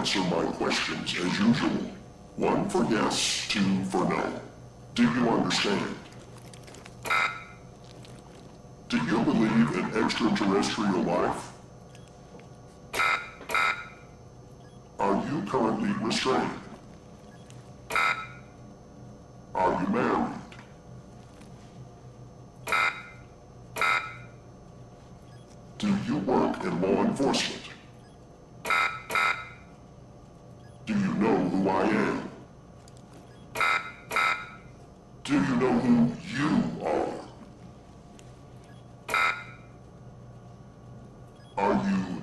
answer my questions as usual. 1 for yes, 2 for no. Do you understand? Do you believe in extraterrestrial life? Are you currently restrained? Are you married? Do you work in law enforcement? Do you know who I am? Do you know who you are? Are you...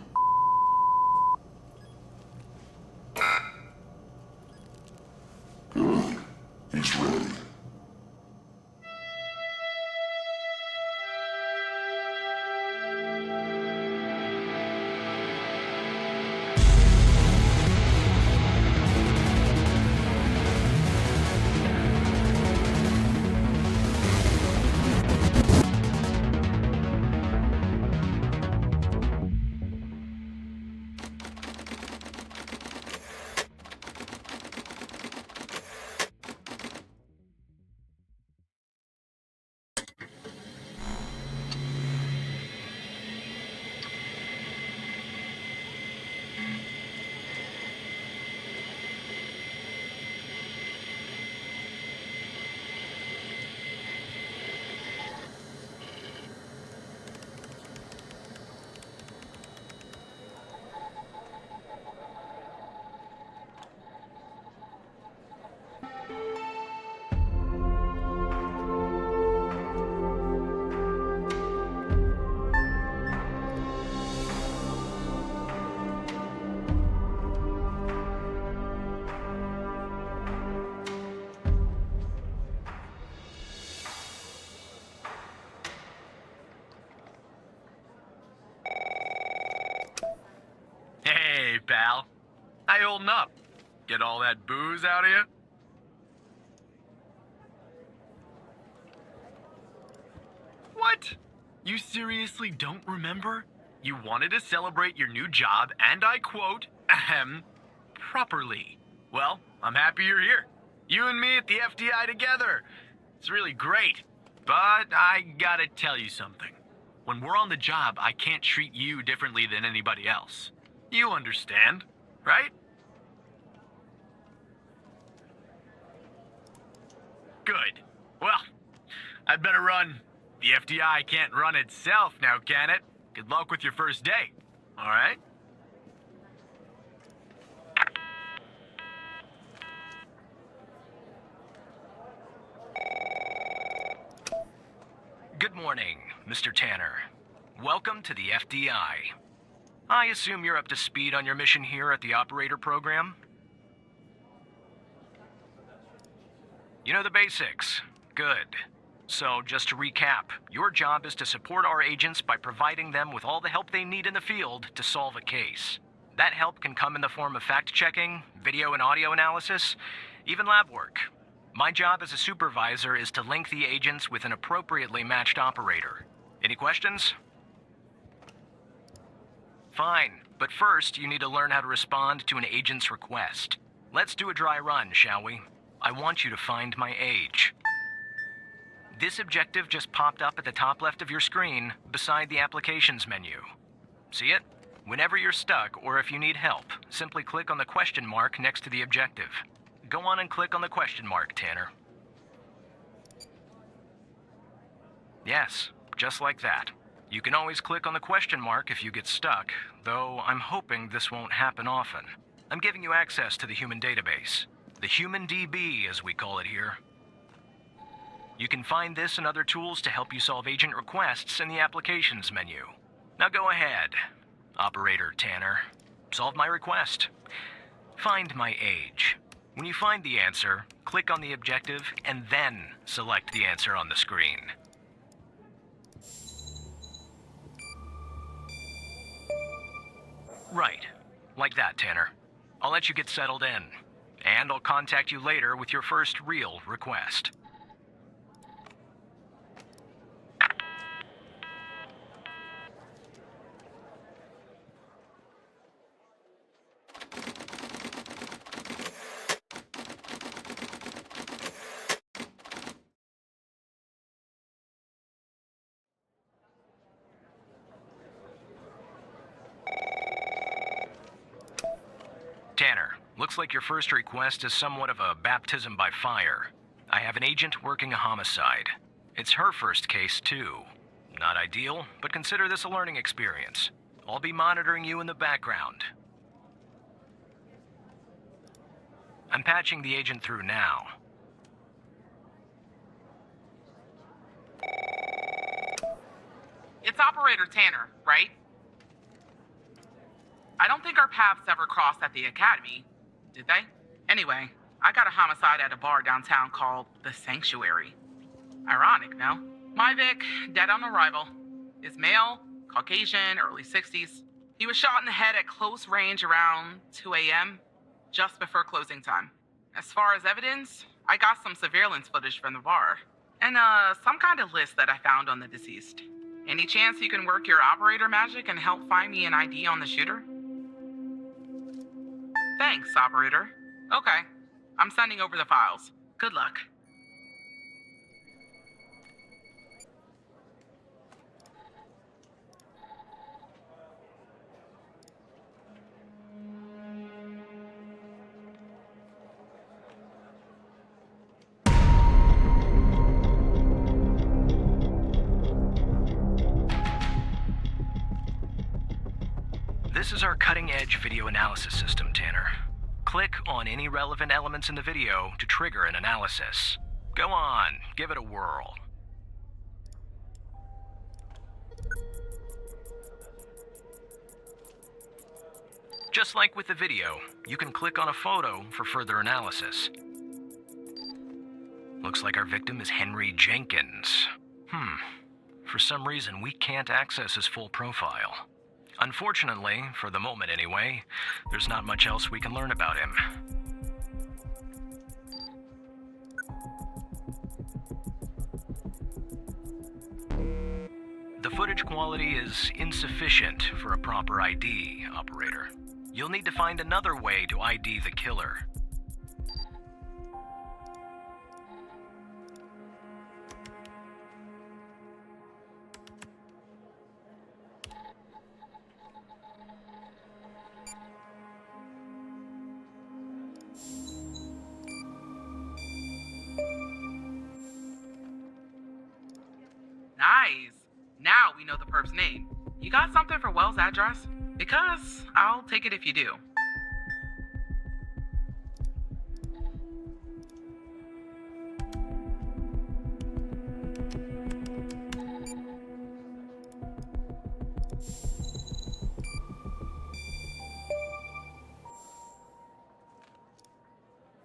Good. He's ready. Hey, pal. How you holding up? Get all that booze out of you? What? You seriously don't remember? You wanted to celebrate your new job, and I quote, ahem, properly. Well, I'm happy you're here. You and me at the FDI together. It's really great. But I gotta tell you something. When we're on the job, I can't treat you differently than anybody else. You understand, right? Good. Well, I'd better run. The FDI can't run itself now, can it? Good luck with your first day, all right? Good morning, Mr. Tanner. Welcome to the FDI. I assume you're up to speed on your mission here at the operator program? You know the basics. Good. So, just to recap, your job is to support our agents by providing them with all the help they need in the field to solve a case. That help can come in the form of fact-checking, video and audio analysis, even lab work. My job as a supervisor is to link the agents with an appropriately matched operator. Any questions? Fine, but first you need to learn how to respond to an agent's request. Let's do a dry run, shall we? I want you to find my age. This objective just popped up at the top left of your screen, beside the applications menu. See it? Whenever you're stuck, or if you need help, simply click on the question mark next to the objective. Go on and click on the question mark, Tanner. Yes, just like that. You can always click on the question mark if you get stuck, though I'm hoping this won't happen often. I'm giving you access to the human database. The Human DB, as we call it here. You can find this and other tools to help you solve agent requests in the applications menu. Now go ahead, Operator Tanner. Solve my request. Find my age. When you find the answer, click on the objective and then select the answer on the screen. Right. Like that, Tanner. I'll let you get settled in. And I'll contact you later with your first real request. Looks like your first request is somewhat of a baptism by fire. I have an agent working a homicide. It's her first case, too. Not ideal, but consider this a learning experience. I'll be monitoring you in the background. I'm patching the agent through now. It's Operator Tanner, right? I don't think our paths ever crossed at the Academy, did they? Anyway, I got a homicide at a bar downtown called The Sanctuary. Ironic, no? My Vic, dead on arrival, is male, Caucasian, early 60s. He was shot in the head at close range around 2 a.m., just before closing time. As far as evidence, I got some surveillance footage from the bar, and some kind of list that I found on the deceased. Any chance you can work your operator magic and help find me an ID on the shooter? Thanks, operator. Okay, I'm sending over the files. Good luck. This is our cutting-edge video analysis system, Tanner. Click on any relevant elements in the video to trigger an analysis. Go on, give it a whirl. Just like with the video, you can click on a photo for further analysis. Looks like our victim is Henry Jenkins. For some reason, we can't access his full profile. Unfortunately, for the moment anyway, there's not much else we can learn about him. The footage quality is insufficient for a proper ID, operator. You'll need to find another way to ID the killer. Nice. Now we know the perp's name. You got something for Wells' address? Because I'll take it if you do.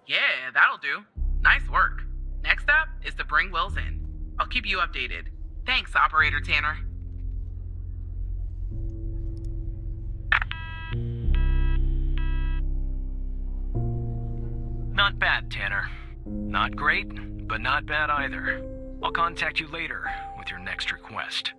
Yeah, that'll do. Nice work. Next step is to bring Wells in. I'll keep you updated. Thanks, Operator Tanner. Not bad, Tanner. Not great, but not bad either. I'll contact you later with your next request.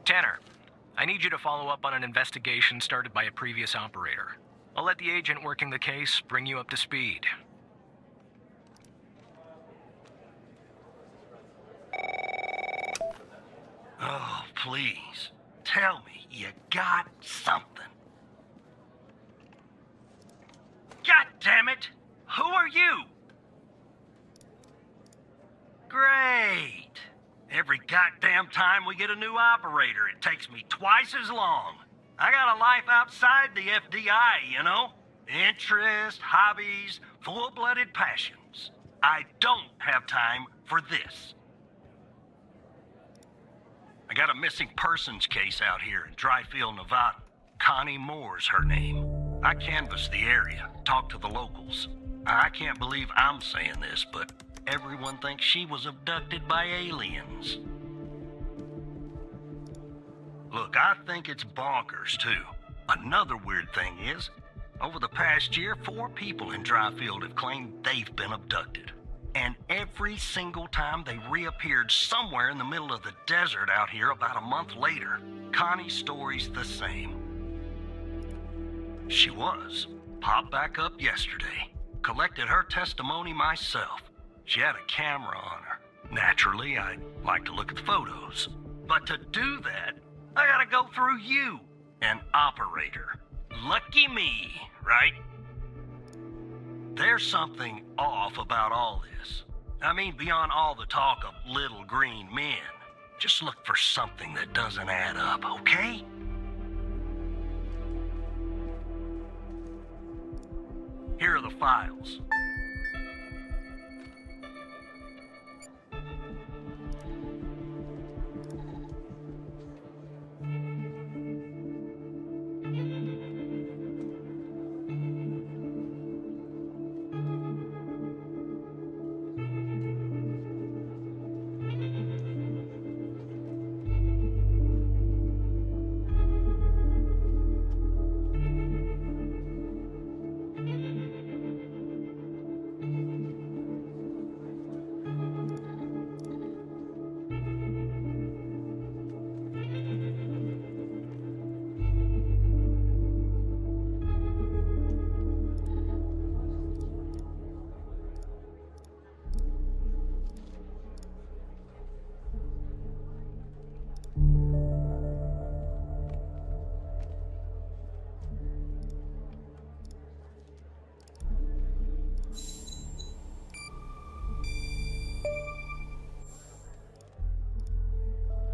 Tanner, I need you to follow up on an investigation started by a previous operator. I'll let the agent working the case bring you up to speed. Oh, please. Tell me you got something. God damn it! Who are you? Great. Every goddamn time we get a new operator, it takes me twice as long. I got a life outside the FDI, you know? Interests, hobbies, full-blooded passions. I don't have time for this. I got a missing persons case out here in Dryfield, Nevada. Connie Moore's her name. I canvassed the area, talked to the locals. I can't believe I'm saying this, but everyone thinks she was abducted by aliens. Look, I think it's bonkers, too. Another weird thing is, over the past year, 4 people in Dryfield have claimed they've been abducted. And every single time they reappeared somewhere in the middle of the desert out here about a month later. Connie's story's the same. She was. Popped back up yesterday. Collected her testimony myself. She had a camera on her. Naturally, I'd like to look at the photos. But to do that, I gotta go through you, an operator. Lucky me, right? There's something off about all this. I mean, beyond all the talk of little green men. Just look for something that doesn't add up, okay? Here are the files.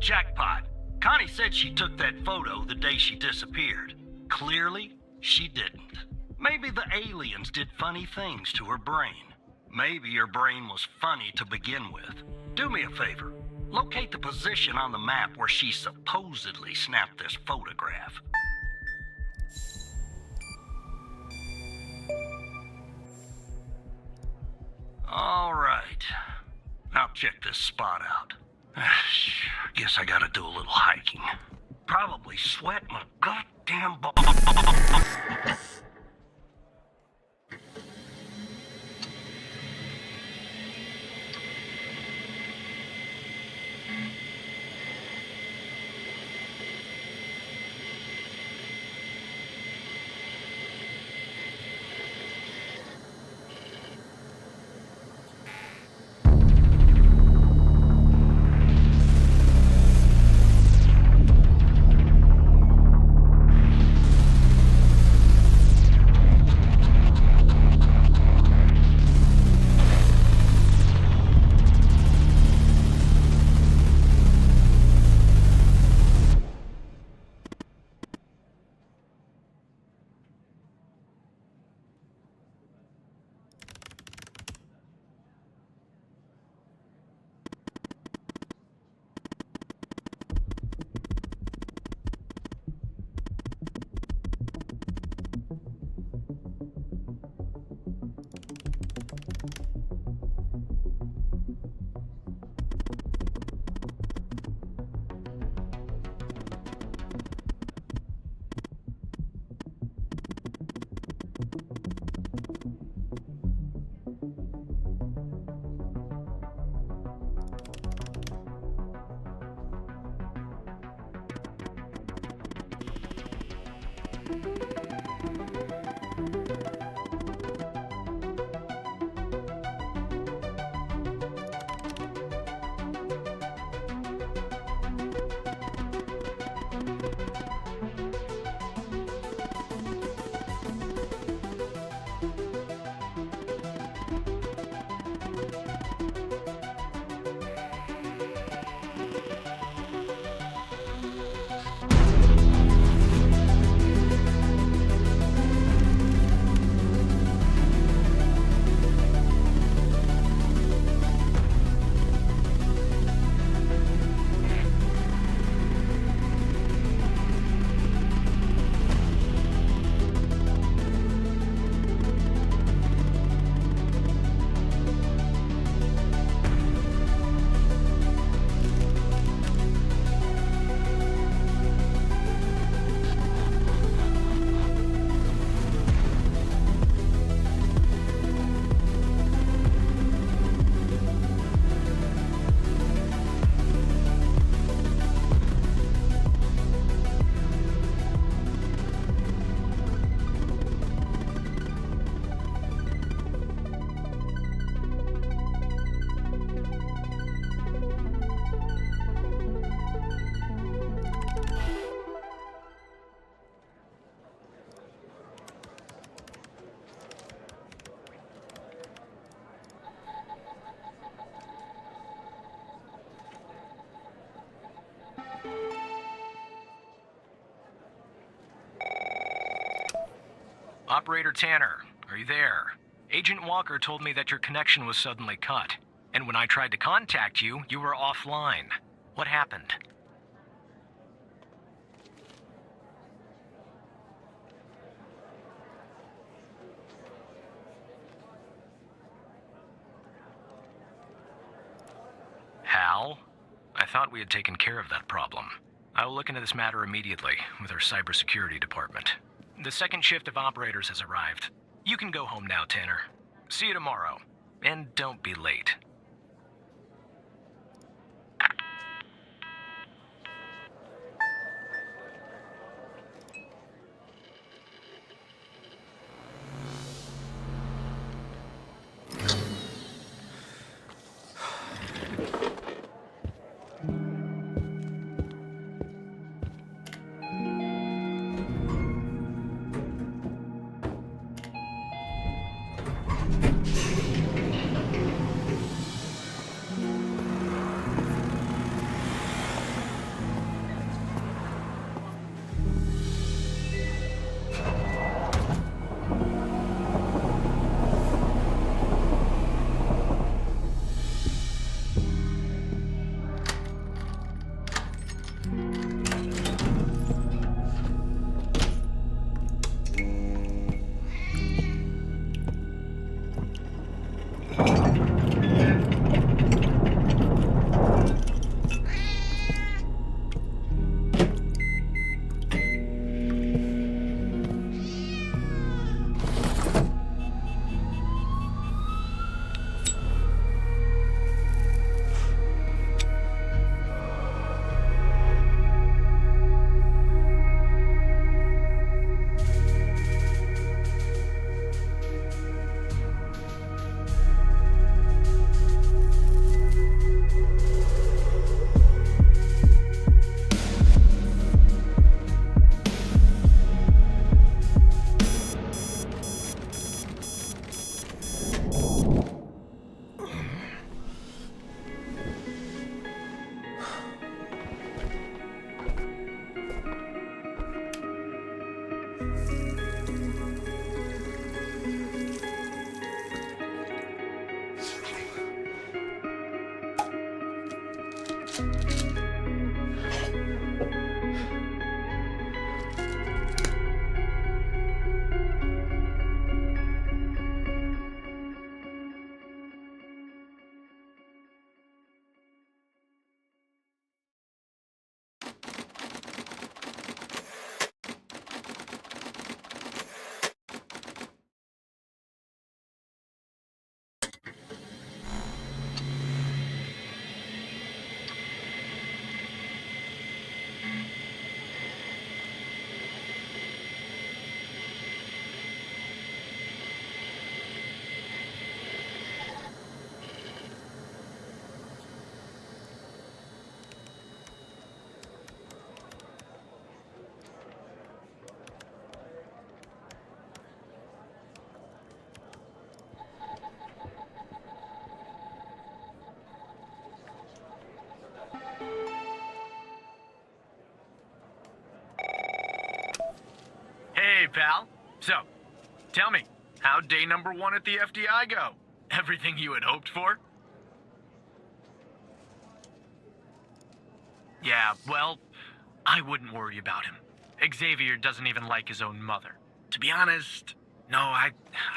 Jackpot. Connie said she took that photo the day she disappeared. Clearly, she didn't. Maybe the aliens did funny things to her brain. Maybe her brain was funny to begin with. Do me a favor. Locate the position on the map where she supposedly snapped this photograph. All right. Now check this spot out. Guess I gotta do a little hiking. Probably sweat my goddamn balls. Operator Tanner, are you there? Agent Walker told me that your connection was suddenly cut, and when I tried to contact you, you were offline. What happened? Hal? I thought we had taken care of that problem. I will look into this matter immediately with our cybersecurity department. The second shift of operators has arrived. You can go home now, Tanner. See you tomorrow. And don't be late. Hey, pal. So, tell me, how'd day number 1 at the FDI go? Everything you had hoped for? Yeah, well, I wouldn't worry about him. Xavier doesn't even like his own mother. To be honest, no, I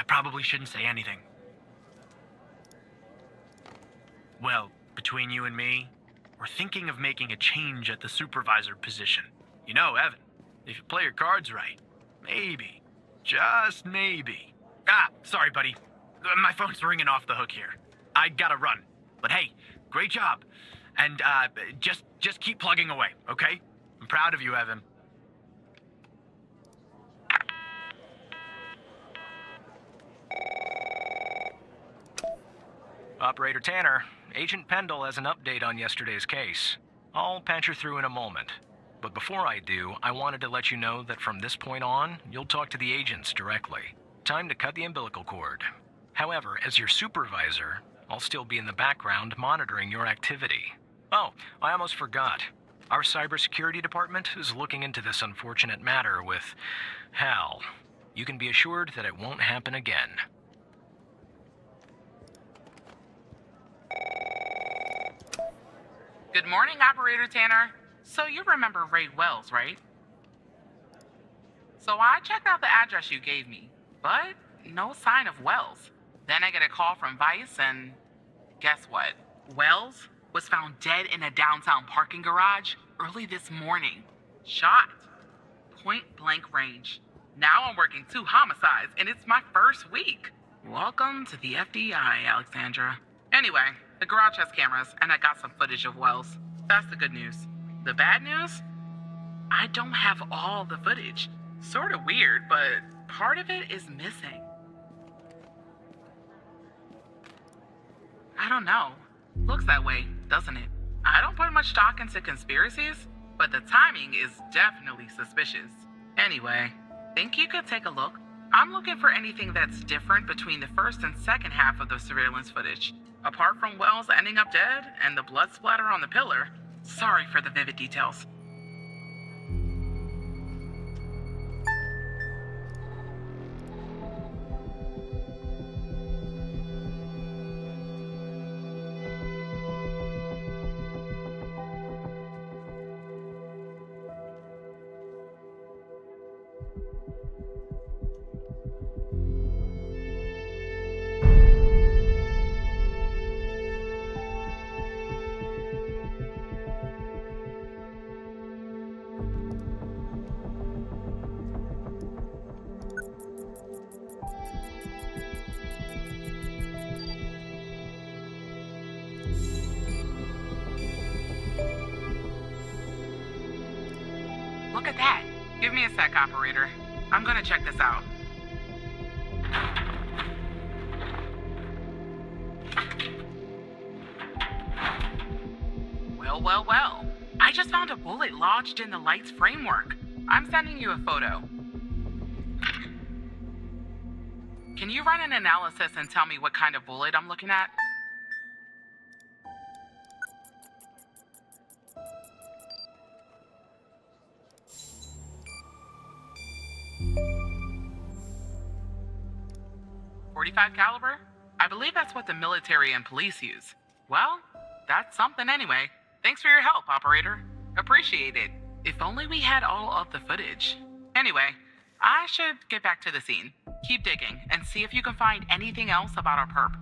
probably shouldn't say anything. Well, between you and me, we're thinking of making a change at the supervisor position. You know, Evan, if you play your cards right, maybe, just maybe. Ah, sorry, buddy. My phone's ringing off the hook here. I gotta run. But hey, great job. And, just keep plugging away, okay? I'm proud of you, Evan. Operator Tanner, Agent Pendle has an update on yesterday's case. I'll patch her through in a moment. But before I do, I wanted to let you know that from this point on, you'll talk to the agents directly. Time to cut the umbilical cord. However, as your supervisor, I'll still be in the background monitoring your activity. Oh, I almost forgot. Our cybersecurity department is looking into this unfortunate matter with Hal. You can be assured that it won't happen again. Good morning, Operator Tanner. So you remember Ray Wells, right? So I checked out the address you gave me, but no sign of Wells. Then I get a call from Vice, and guess what? Wells was found dead in a downtown parking garage early this morning. Shot. Point blank range. Now I'm working 2 homicides, and it's my first week. Welcome to the FDI, Alexandra. Anyway, the garage has cameras, and I got some footage of Wells. That's the good news. The bad news? I don't have all the footage. Sort of weird, but part of it is missing. I don't know. Looks that way, doesn't it? I don't put much stock into conspiracies, but the timing is definitely suspicious. Anyway, think you could take a look? I'm looking for anything that's different between the first and second half of the surveillance footage. Apart from Wells ending up dead and the blood splatter on the pillar, sorry for the vivid details. Look at that. Give me a sec, operator. I'm gonna check this out. Well. I just found a bullet lodged in the light's framework. I'm sending you a photo. Can you run an analysis and tell me what kind of bullet I'm looking at? .45 caliber? I believe that's what the military and police use. Well, that's something anyway. Thanks for your help, operator. Appreciate it. If only we had all of the footage. Anyway, I should get back to the scene. Keep digging and see if you can find anything else about our perp.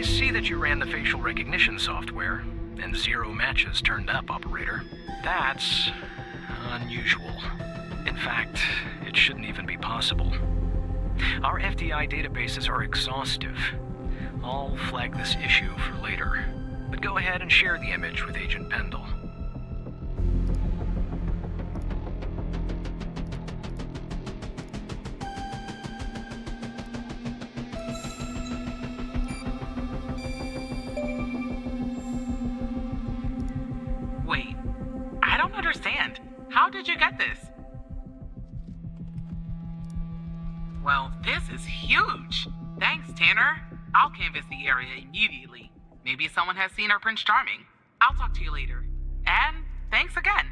I see that you ran the facial recognition software, and 0 matches turned up, Operator. That's unusual. In fact, it shouldn't even be possible. Our FDI databases are exhaustive. I'll flag this issue for later, but go ahead and share the image with Agent Pendle. Wait, I don't understand. How did you get this? Well, this is huge. Thanks, Tanner. I'll canvass the area immediately. Maybe someone has seen our Prince Charming. I'll talk to you later. And thanks again.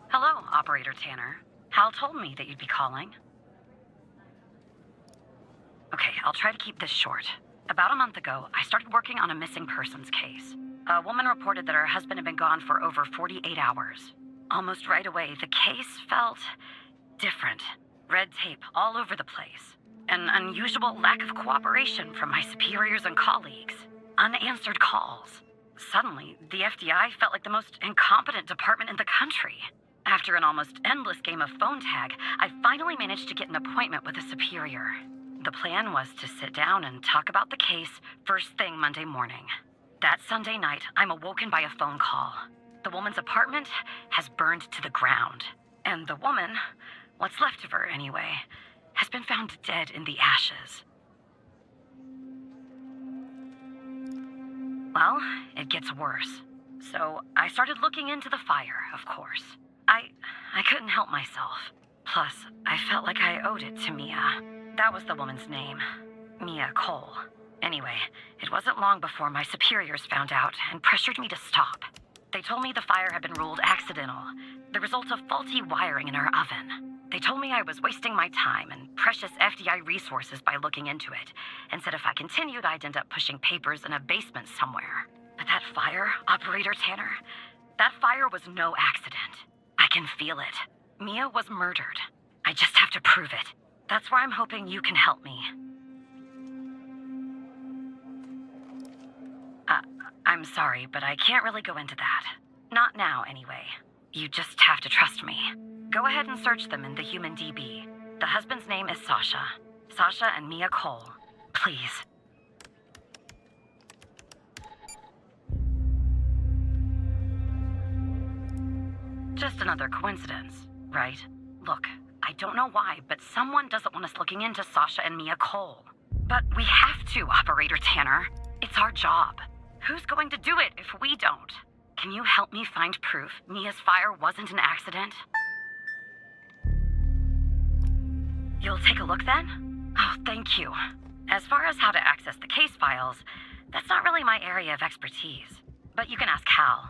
Hello, Operator Tanner. Hal told me that you'd be calling. Okay, I'll try to keep this short. About a month ago, I started working on a missing persons case. A woman reported that her husband had been gone for over 48 hours. Almost right away, the case felt different. Red tape all over the place. An unusual lack of cooperation from my superiors and colleagues. Unanswered calls. Suddenly, the FDI felt like the most incompetent department in the country. After an almost endless game of phone tag, I finally managed to get an appointment with a superior. The plan was to sit down and talk about the case first thing Monday morning. That Sunday night, I'm awoken by a phone call. The woman's apartment has burned to the ground. And the woman, what's left of her anyway, has been found dead in the ashes. Well, it gets worse. So I started looking into the fire, of course. I couldn't help myself. Plus, I felt like I owed it to Mia. That was the woman's name. Mia Cole. Anyway, it wasn't long before my superiors found out and pressured me to stop. They told me the fire had been ruled accidental, the result of faulty wiring in our oven. They told me I was wasting my time and precious FDI resources by looking into it, and said if I continued, I'd end up pushing papers in a basement somewhere. But that fire, Operator Tanner, that fire was no accident. I can feel it. Mia was murdered. I just have to prove it. That's where I'm hoping you can help me. I'm sorry, but I can't really go into that. Not now, anyway. You just have to trust me. Go ahead and search them in the Human DB. The husband's name is Sasha. Sasha and Mia Cole. Please. Just another coincidence, right? Look, I don't know why, but someone doesn't want us looking into Sasha and Mia Cole. But we have to, Operator Tanner. It's our job. Who's going to do it if we don't? Can you help me find proof Mia's fire wasn't an accident? You'll take a look then? Oh, thank you. As far as how to access the case files, that's not really my area of expertise. But you can ask Hal.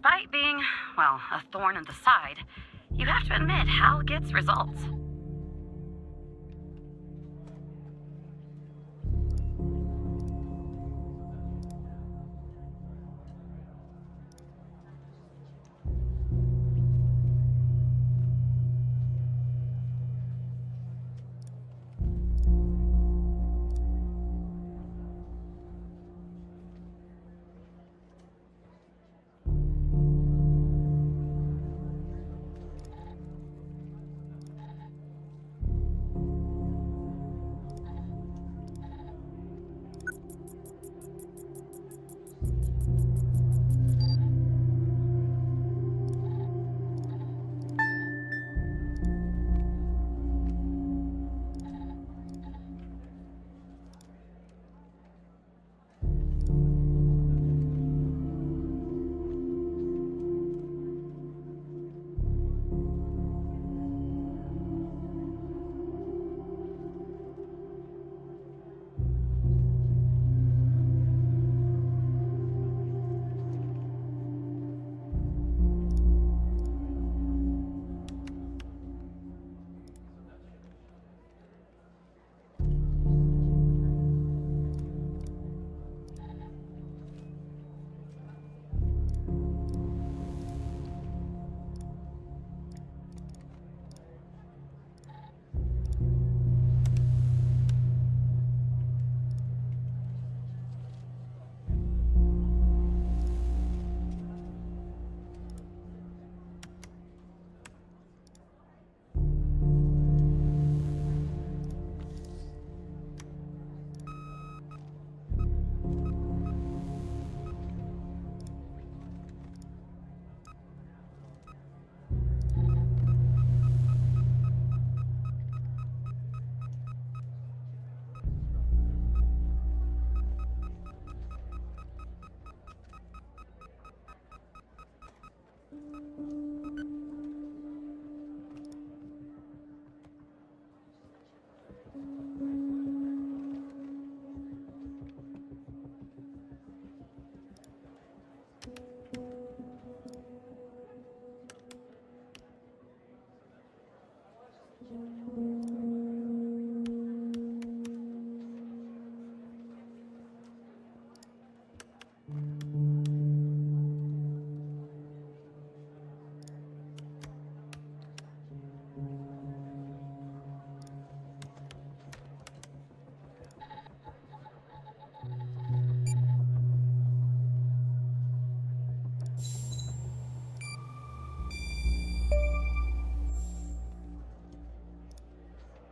despite being, well, a thorn in the side, you have to admit Hal gets results.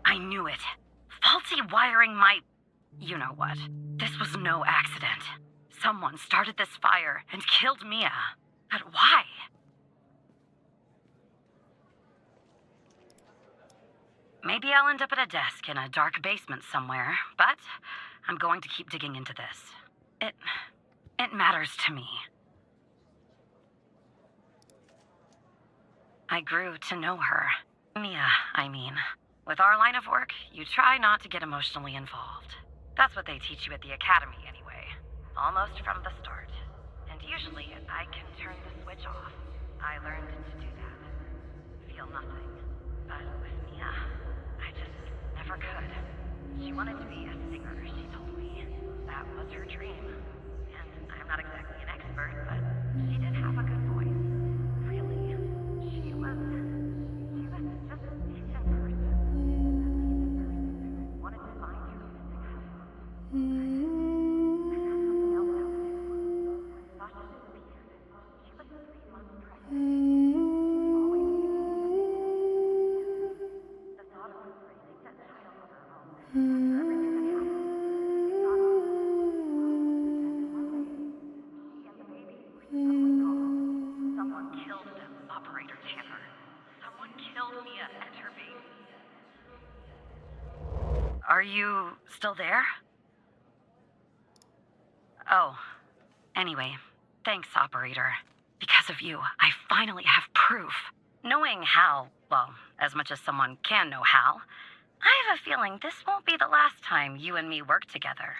I knew it. Faulty wiring my... you know what. This was no accident. Someone started this fire and killed Mia. But why? Maybe I'll end up at a desk in a dark basement somewhere, but I'm going to keep digging into this. It matters to me. I grew to know her. Mia, I mean. With our line of work, you try not to get emotionally involved. That's what they teach you at the academy anyway. Almost from the start. And usually, I can turn the switch off. I learned to do that. Feel nothing. But with Mia, I just never could. She wanted to be a singer, she told me. That was her dream. And I'm not exactly an expert, but she did have a good voice. Really. She was just a decent person. Wanted to find her music. I found something else out too. Thought she disappeared. She was 3 months pregnant. The thought of her raising that child on her own. After everything that happened. We thought it was and one day, she and the baby were suddenly gone. Someone killed them, Operator Tanner. Someone killed Mia and her baby. Are you still there? Oh, anyway, thanks, Operator. Because of you, I finally have proof. Knowing Hal, well, as much as someone can know Hal, I have a feeling this won't be the last time you and me work together.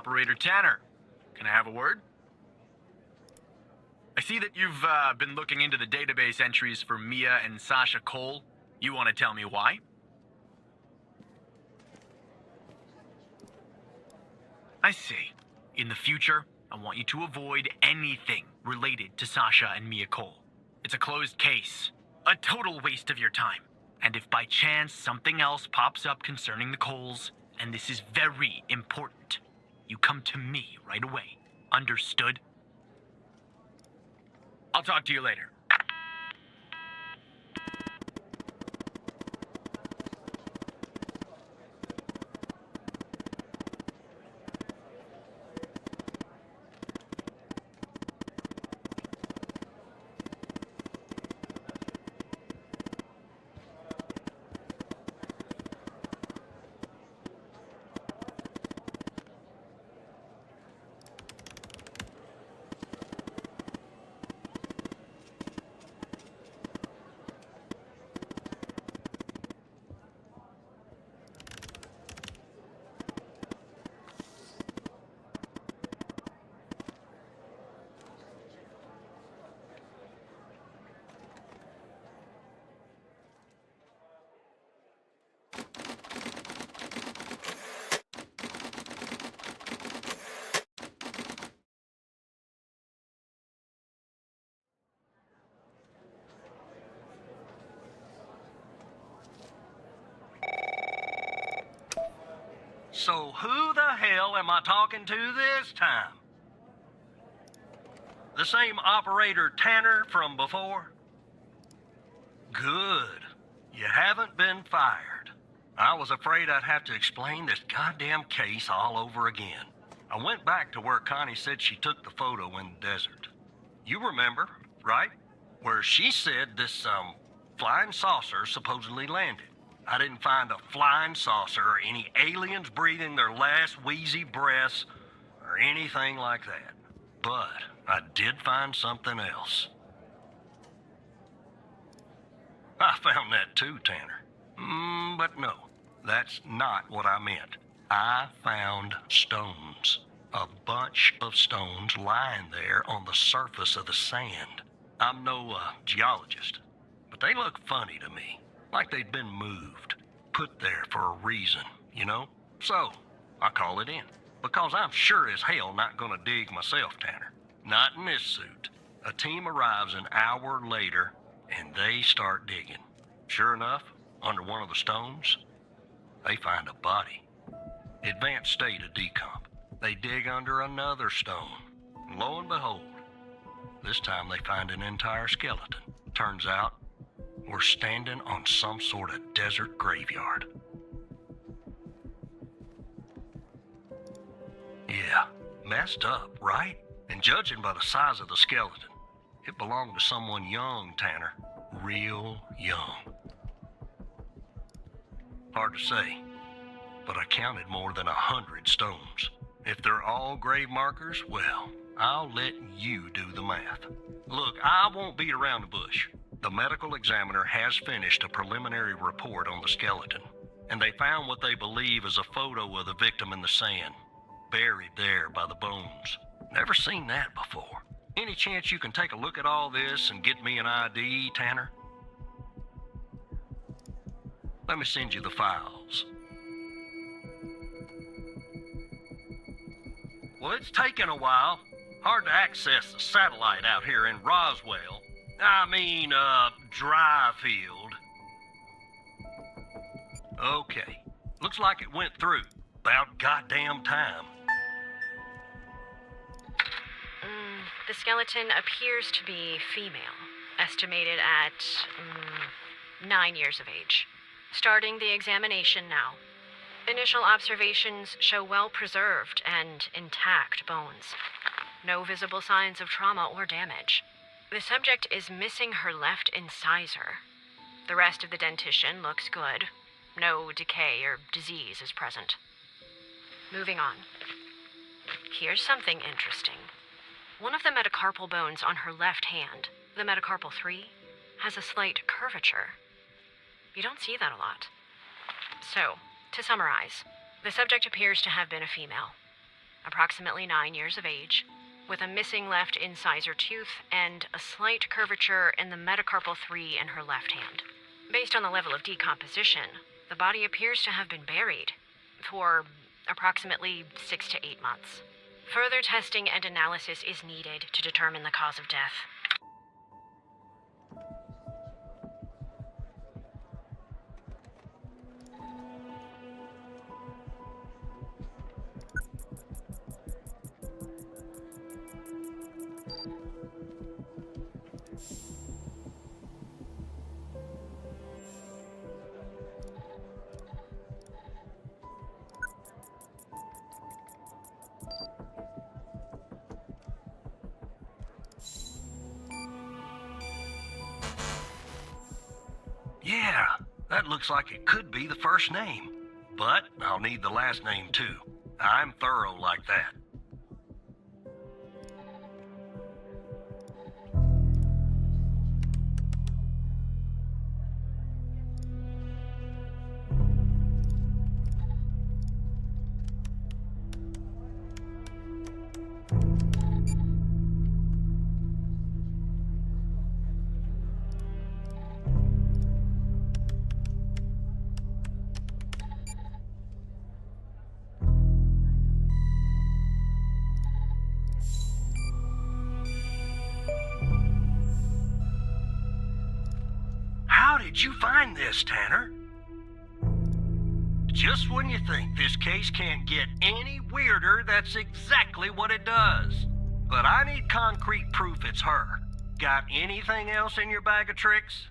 Operator Tanner. Can I have a word? I see that you've been looking into the database entries for Mia and Sasha Cole. You want to tell me why? I see. In the future, I want you to avoid anything related to Sasha and Mia Cole. It's a closed case. A total waste of your time. And if by chance something else pops up concerning the Coles, and this is very important, you come to me right away. Understood? I'll talk to you later. So who the hell am I talking to this time? The same operator Tanner from before? Good. You haven't been fired. I was afraid I'd have to explain this goddamn case all over again. I went back to where Connie said she took the photo in the desert. You remember, right? Where she said this, flying saucer supposedly landed. I didn't find a flying saucer or any aliens breathing their last wheezy breaths or anything like that. But I did find something else. I found that too, Tanner. But no, that's not what I meant. I found stones. A bunch of stones lying there on the surface of the sand. I'm no geologist, but they look funny to me. Like they'd been moved, put there for a reason, you know? So, I call it in. Because I'm sure as hell not gonna dig myself, Tanner. Not in this suit. A team arrives an hour later, and they start digging. Sure enough, under one of the stones, they find a body. Advanced state of decomp. They dig under another stone. And lo and behold, this time they find an entire skeleton. Turns out, we're standing on some sort of desert graveyard. Yeah, messed up, right? And judging by the size of the skeleton, it belonged to someone young, Tanner. Real young. Hard to say, but I counted more than 100 stones. If they're all grave markers, well, I'll let you do the math. Look, I won't beat around the bush. The medical examiner has finished a preliminary report on the skeleton, and they found what they believe is a photo of the victim in the sand, buried there by the bones. Never seen that before. Any chance you can take a look at all this and get me an ID, Tanner? Let me send you the files. Well, it's taken a while. Hard to access the satellite out here in Roswell. Dryfield. Okay. Looks like it went through. About goddamn time. The skeleton appears to be female, estimated at 9 years of age. Starting the examination now. Initial observations show well-preserved and intact bones. No visible signs of trauma or damage. The subject is missing her left incisor. The rest of the dentition looks good. No decay or disease is present. Moving on. Here's something interesting. One of the metacarpal bones on her left hand, the metacarpal 3, has a slight curvature. You don't see that a lot. So, to summarize, the subject appears to have been a female. approximately 9 years of age, with a missing left incisor tooth and a slight curvature in the metacarpal 3 in her left hand. Based on the level of decomposition, the body appears to have been buried for approximately 6 to 8 months. Further testing and analysis is needed to determine the cause of death. Yeah, that looks like it could be the first name. But I'll need the last name too. I'm thorough like that. How did you find this, Tanner? Just when you think this case can't get any weirder, that's exactly what it does. But I need concrete proof it's her. Got anything else in your bag of tricks?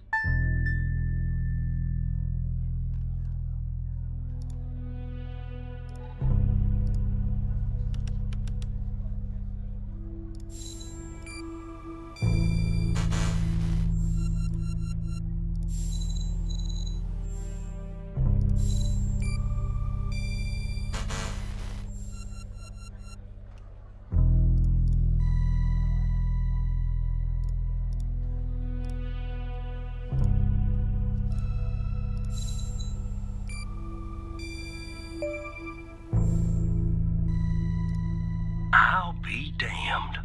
I'll be damned.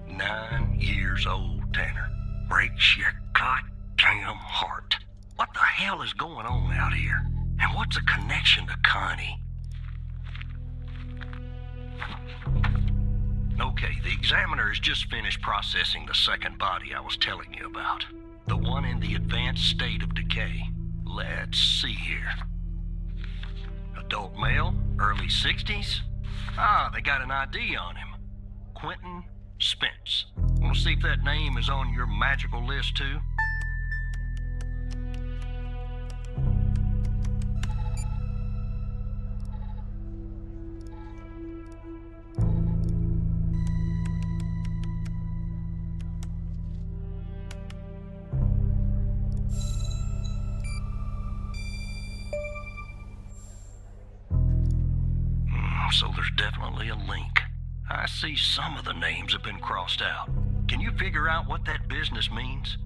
9 years old, Tanner. Breaks your goddamn heart. What the hell is going on out here? And what's a connection to Connie? Okay, the examiner has just finished processing the second body I was telling you about. The one in the advanced state of decay. Let's see here. Adult male, early 60s. Ah, they got an ID on him. Quentin Spence. Want to see if that name is on your magical list, too? So there's definitely a link. I see some of the names have been crossed out. Can you figure out what that business means?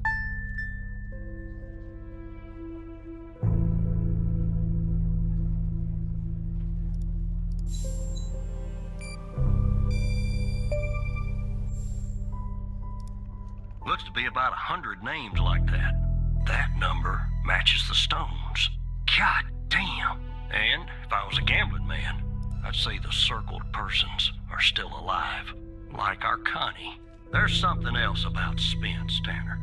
Looks to be about 100 names like that. That number matches the stones. God damn. And if I was a gambling man, I'd say the circled persons are still alive, like our Connie. There's something else about Spence, Tanner.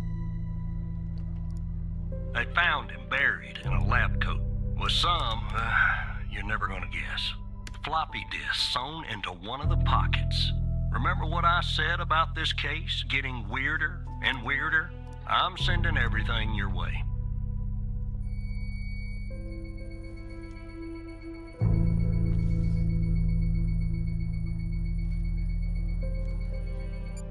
They found him buried in a lab coat with some, you're never gonna guess, floppy disk sewn into one of the pockets. Remember what I said about this case getting weirder and weirder? I'm sending everything your way.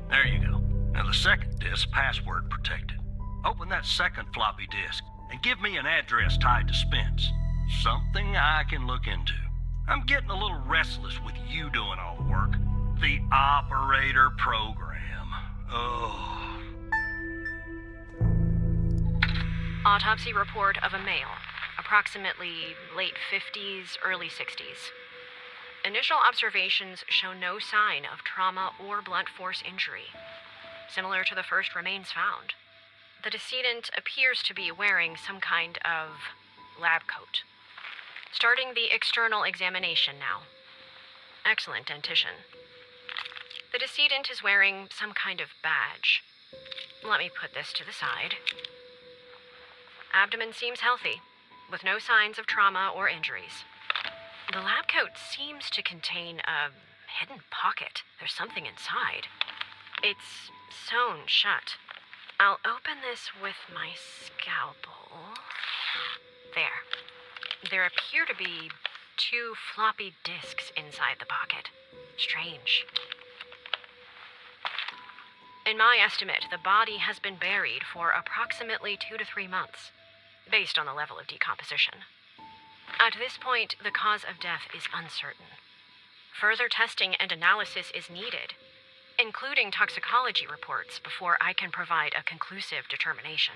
There you go. Now the second disk's password protected. Open that second floppy disk and give me an address tied to Spence. Something I can look into. I'm getting a little restless with you doing all the work. The operator program. Oh. Autopsy report of a male, approximately late 50s, early 60s. Initial observations show no sign of trauma or blunt force injury. Similar to the first remains found. The decedent appears to be wearing some kind of lab coat. Starting the external examination now. Excellent dentition. The decedent is wearing some kind of badge. Let me put this to the side. Abdomen seems healthy, with no signs of trauma or injuries. The lab coat seems to contain a hidden pocket. There's something inside. It's sewn shut. I'll open this with my scalpel. There. There appear to be 2 floppy disks inside the pocket. Strange. In my estimate, the body has been buried for approximately 2 to 3 months, based on the level of decomposition. At this point, the cause of death is uncertain. Further testing and analysis is needed, including toxicology reports, before I can provide a conclusive determination.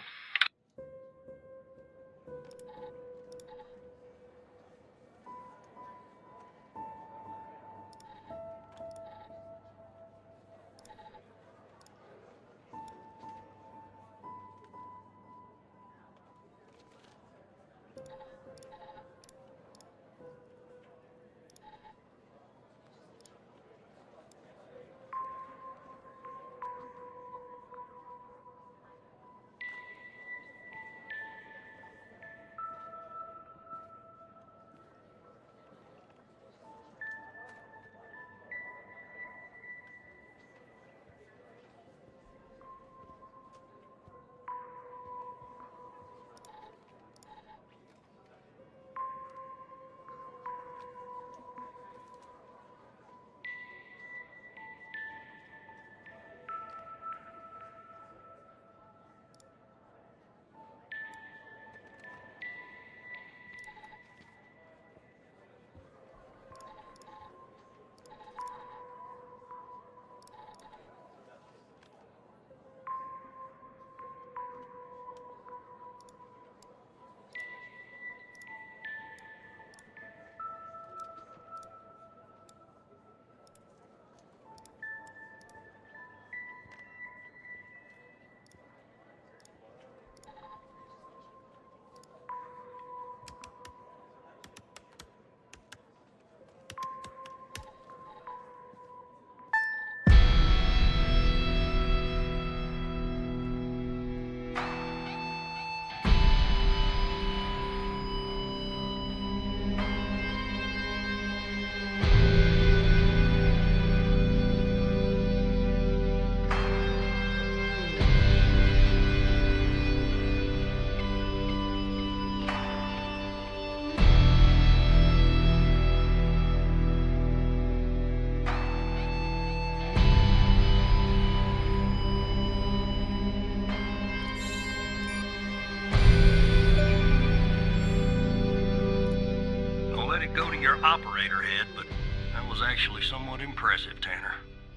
Operator head, but that was actually somewhat impressive, Tanner.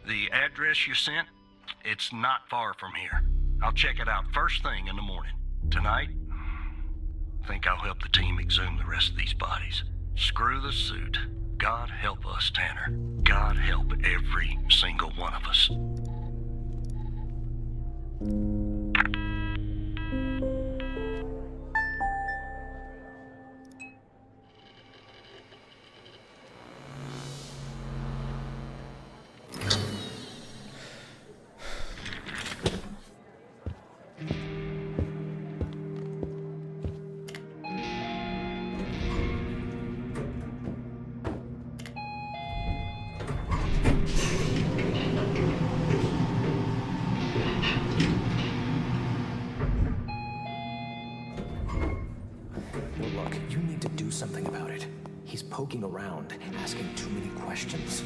The address you sent, it's not far from here. I'll check it out first thing in the morning. Tonight, I think I'll help the team exhume the rest of these bodies. Screw the suit. God help us, Tanner. God help every single one of us. Something about it. He's poking around, asking too many questions.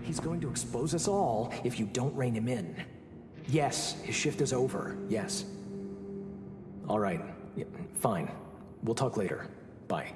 He's going to expose us all if you don't rein him in. Yes, his shift is over. Yes. All right. Yeah, fine. We'll talk later. Bye.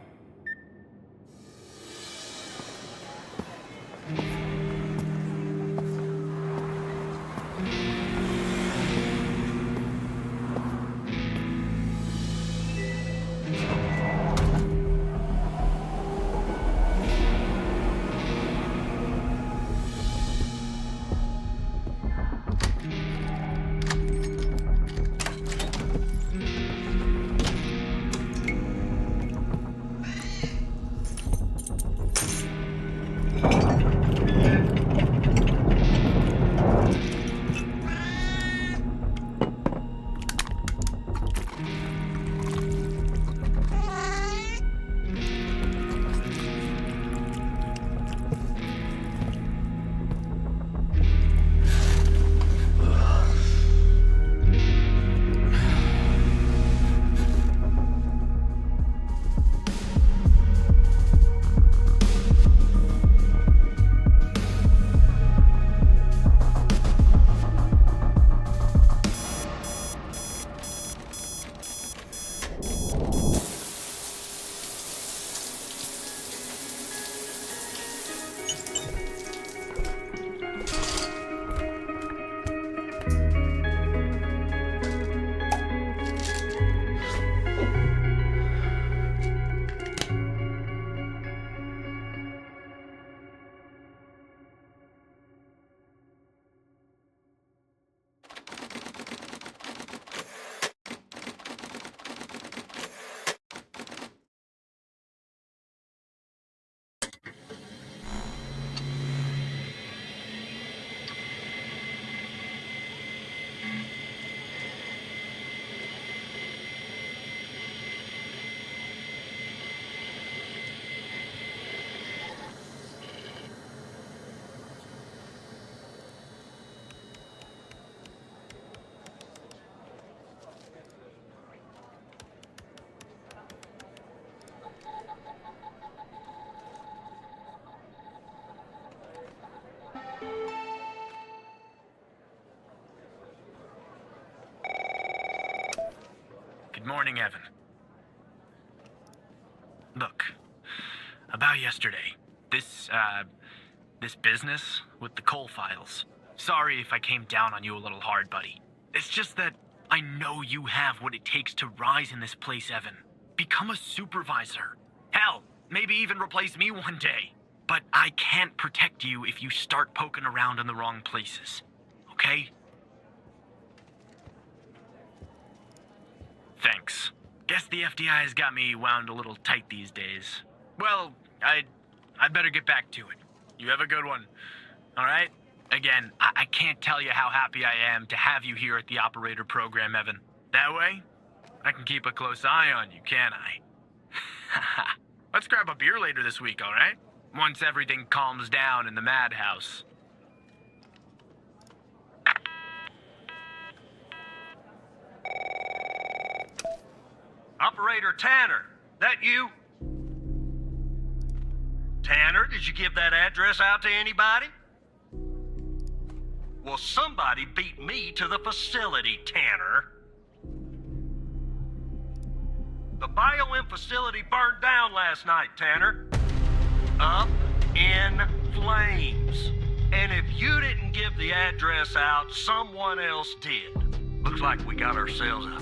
morning, Evan. Look, about yesterday, this business with the Cole files. Sorry if I came down on you a little hard, buddy. It's just that I know you have what it takes to rise in this place, Evan. Become a supervisor. Hell, maybe even replace me one day. But I can't protect you if you start poking around in the wrong places. Okay? Thanks. Guess the FDI has got me wound a little tight these days. Well, I'd better get back to it. You have a good one. All right? Again, I can't tell you how happy I am to have you here at the operator program, Evan. That way, I can keep a close eye on you, can't I? Let's grab a beer later this week, all right? Once everything calms down in the madhouse. Operator Tanner, that you? Tanner, did you give that address out to anybody? Well, somebody beat me to the facility, Tanner. The BioM facility burned down last night, Tanner. Up in flames. And if you didn't give the address out, someone else did. Looks like we got ourselves a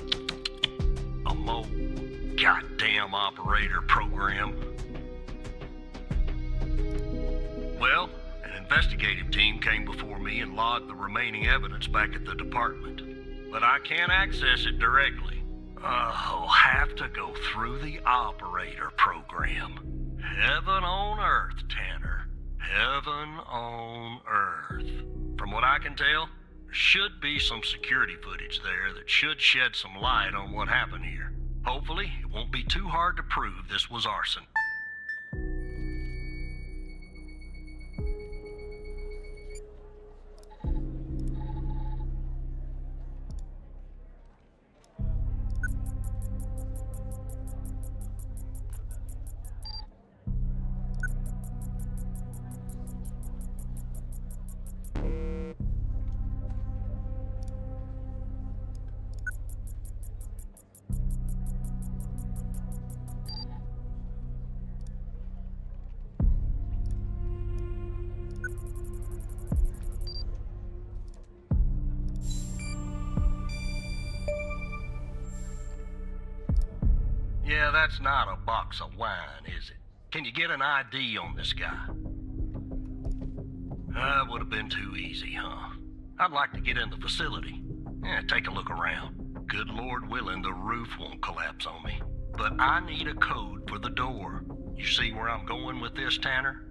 goddamn operator program. Well, an investigative team came before me and logged the remaining evidence back at the department. But I can't access it directly. I'll have to go through the operator program. Heaven on earth, Tanner. Heaven on earth. From what I can tell, there should be some security footage there that should shed some light on what happened here. Hopefully, it won't be too hard to prove this was arson. Yeah, that's not a box of wine, is it? Can you get an ID on this guy? That would have been too easy, huh? I'd like to get in the facility. Take a look around. Good Lord willing, the roof won't collapse on me. But I need a code for the door. You see where I'm going with this, Tanner?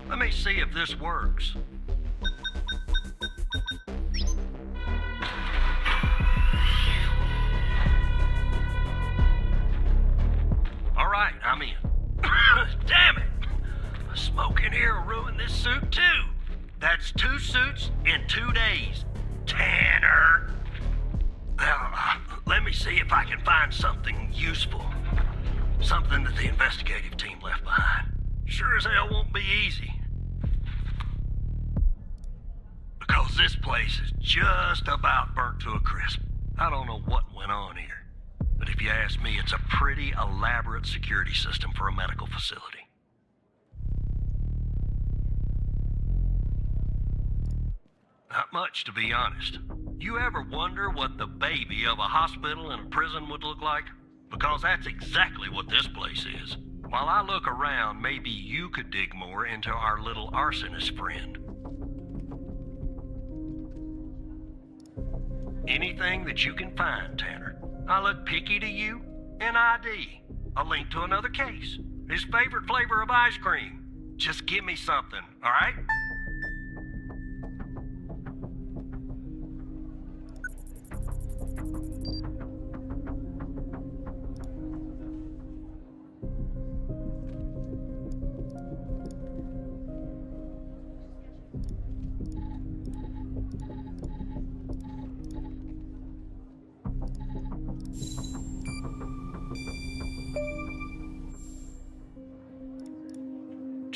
Let me see if this works. All right, I'm in. Damn it! The smoke in here will ruin this suit too. That's 2 suits in 2 days. Tanner! Let me see if I can find something useful. Something that the investigative team left behind. Sure as hell won't be easy. Because this place is just about burnt to a crisp. I don't know what went on here. But if you ask me, it's a pretty elaborate security system for a medical facility. Not much, to be honest. You ever wonder what the baby of a hospital and a prison would look like? Because that's exactly what this place is. While I look around, maybe you could dig more into our little arsonist friend. Anything that you can find, Tanner. I look picky to you? An ID. A link to another case. His favorite flavor of ice cream. Just give me something, all right?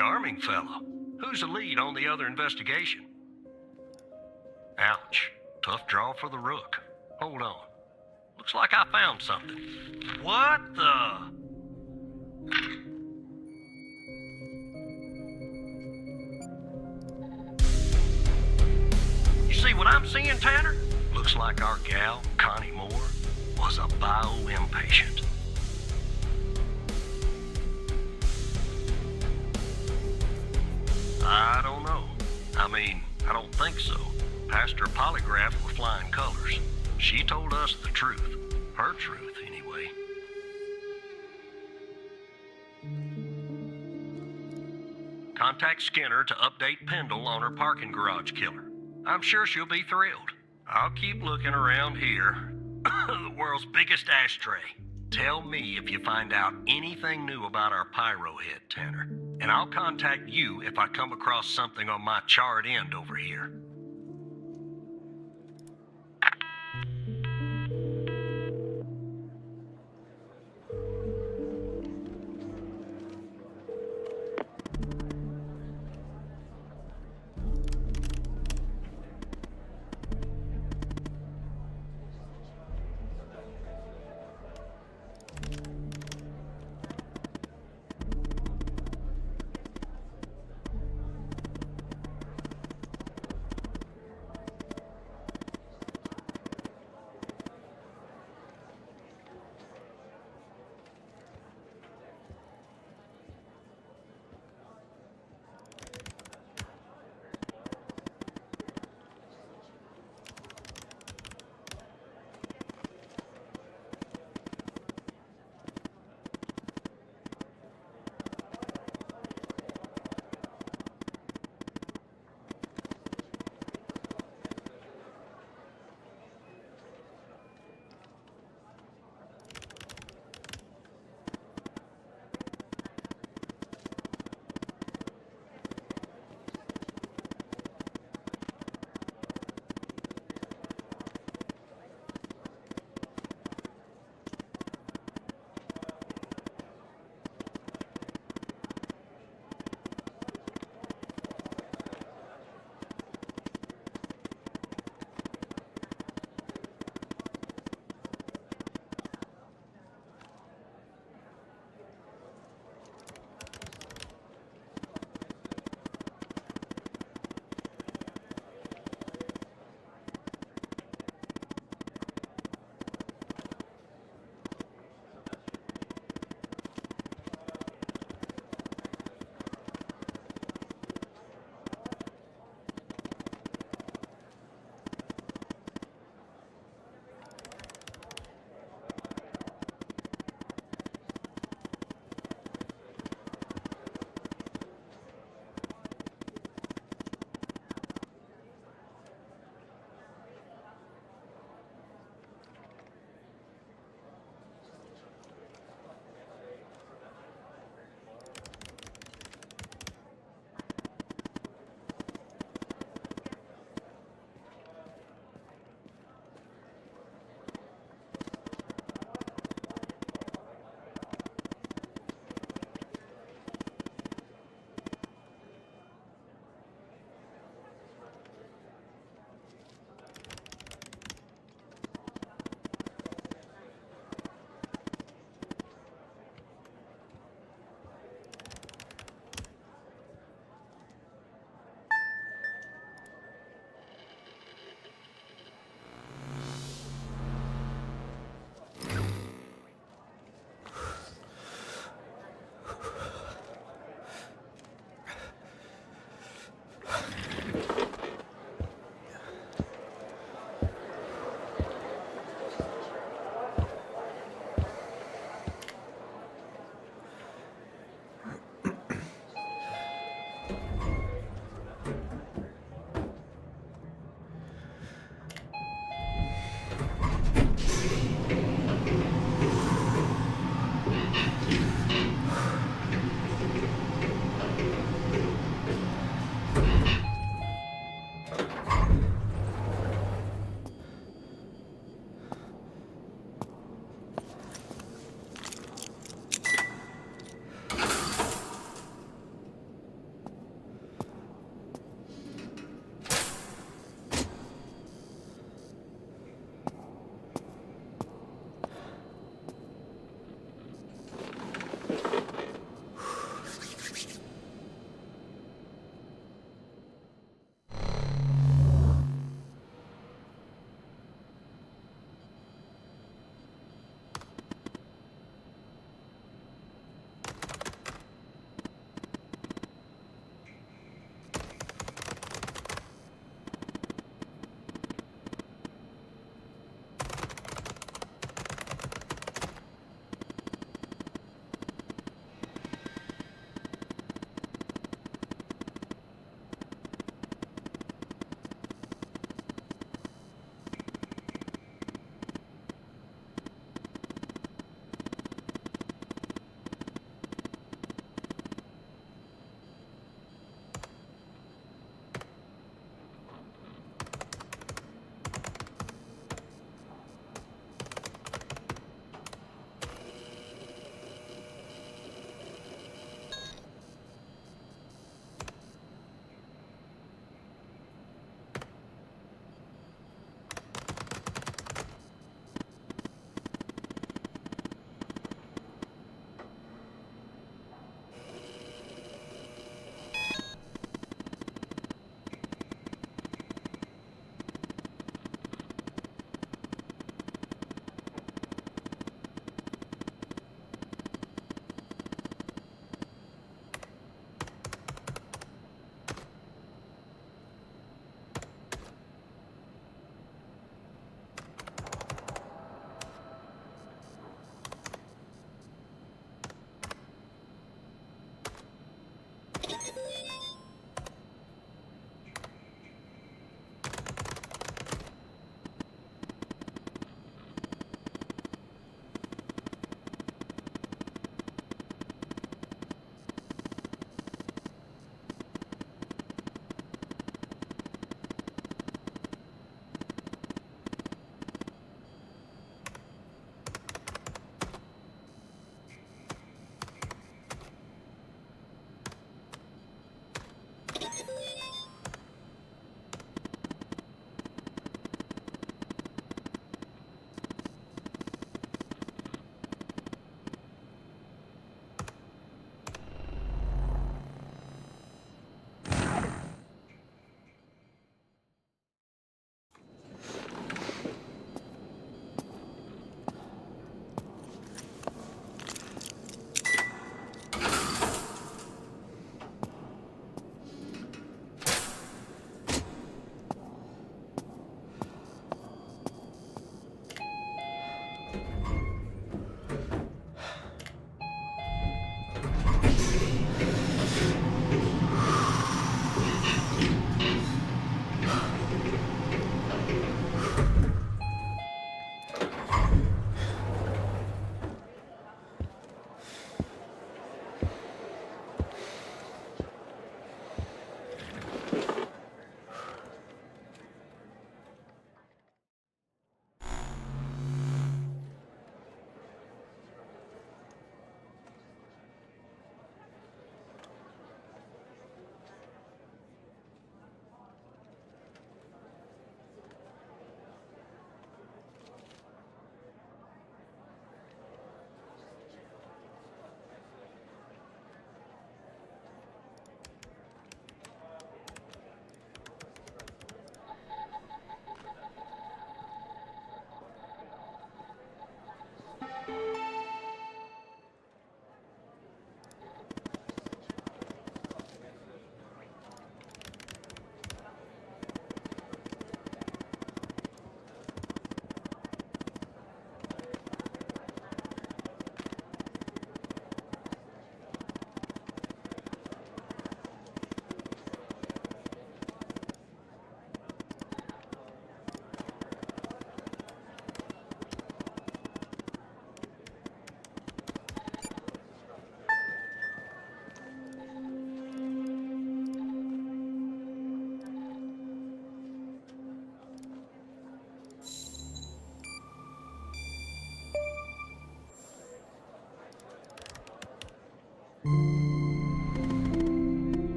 Charming fellow. Who's the lead on the other investigation? Ouch. Tough draw for the Rook. Hold on. Looks like I found something. What the? You see what I'm seeing, Tanner? Looks like our gal, Connie Moore, was a bio-impatient. I don't know. I mean, I don't think so. Past her polygraph were flying colors. She told us the truth. Her truth, anyway. Contact Skinner to update Pendle on her parking garage killer. I'm sure she'll be thrilled. I'll keep looking around here. The world's biggest ashtray. Tell me if you find out anything new about our pyro head, Tanner. And I'll contact you if I come across something on my charred end over here.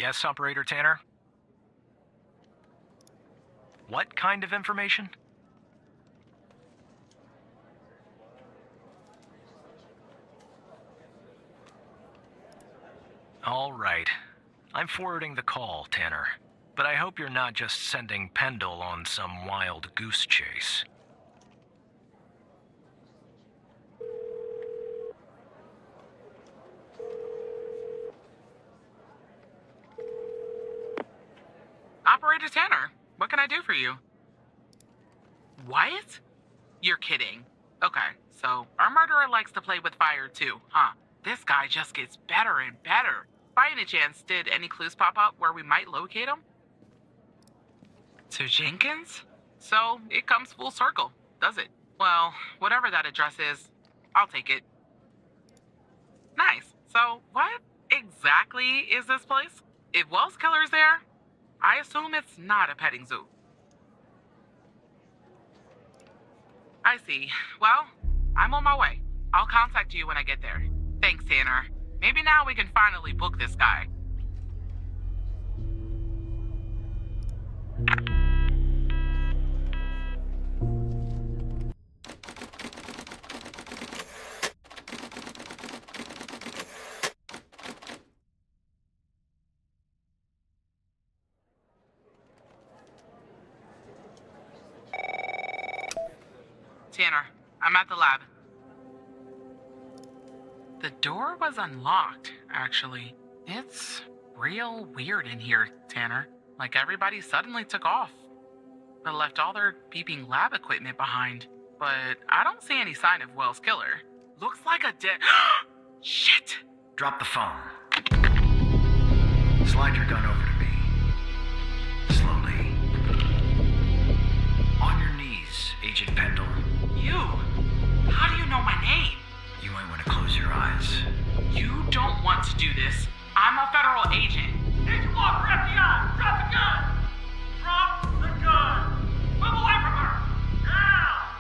Yes, Operator Tanner? What kind of information? All right. I'm forwarding the call, Tanner. But I hope you're not just sending Pendle on some wild goose chase. Operator Tanner, what can I do for you? What? You're kidding. Okay, so our murderer likes to play with fire too, huh? This guy just gets better and better. By any chance, did any clues pop up where we might locate him? To Jenkins? So it comes full circle, does it? Well, whatever that address is, I'll take it. Nice. So what exactly is this place? If Wells Killer's there, I assume it's not a petting zoo. I see. Well, I'm on my way. I'll contact you when I get there. Thanks, Tanner. Maybe now we can finally book this guy. Tanner, I'm at the lab. The door was unlocked, actually. It's real weird in here, Tanner. Like everybody suddenly took off, but left all their beeping lab equipment behind. But I don't see any sign of Wells Killer. Looks like a dead... Shit! Drop the phone. Slide your gun over to me. Slowly. On your knees, Agent Pendle. You? How do you know my name? You might want to close your eyes. You don't want to do this. I'm a federal agent. Agent Walker, FBI! Drop the gun! Drop the gun! Move away from her! Now!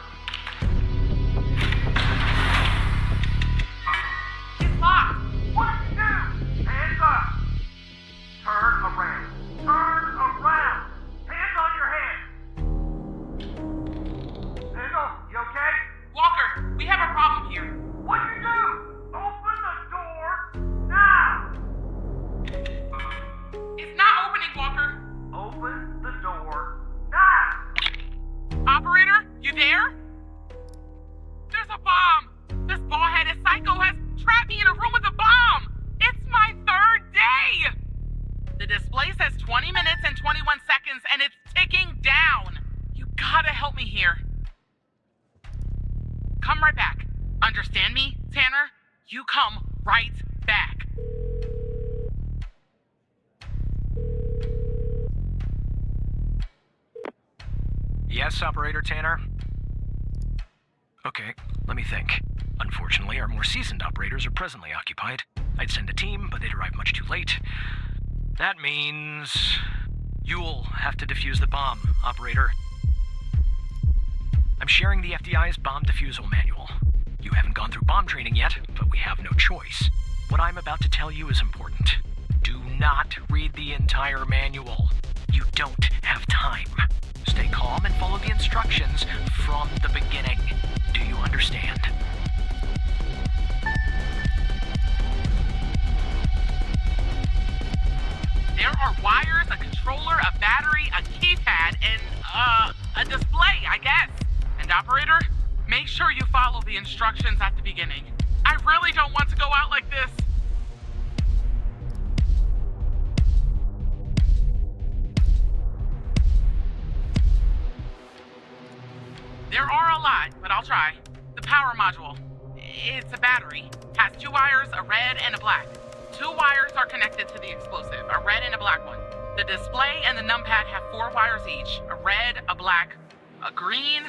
It's locked. What did you do? Hands up! Turn around. Turn around! Hands on your head! Pendle, you okay? Walker, we have a problem here. What'd you do? Open the door now! It's not opening, Walker. Open the door now! Operator, you there? There's a bomb. This bald-headed psycho has trapped me in a room with a bomb. It's my third day. The display says 20 minutes and 21 seconds, and it's ticking down. You gotta help me here. Come right back. Understand me, Tanner? You come right back. Yes, Operator Tanner? Okay, let me think. Unfortunately, our more seasoned operators are presently occupied. I'd send a team, but they'd arrive much too late. That means... you'll have to defuse the bomb, Operator. I'm sharing the FDI's bomb defusal manual. You haven't gone through bomb training yet, but we have no choice. What I'm about to tell you is important. Do not read the entire manual. You don't have time. Stay calm and follow the instructions from the beginning. Do you understand? There are wires, a controller, a battery, a keypad, and, a display, I guess. And operator, make sure you follow the instructions at the beginning. I really don't want to go out like this. There are a lot, but I'll try. The power module. It's a battery. Has 2 wires, a red and a black. 2 wires are connected to the explosive, a red and a black one. The display and the numpad have 4 wires each, a red, a black, a green,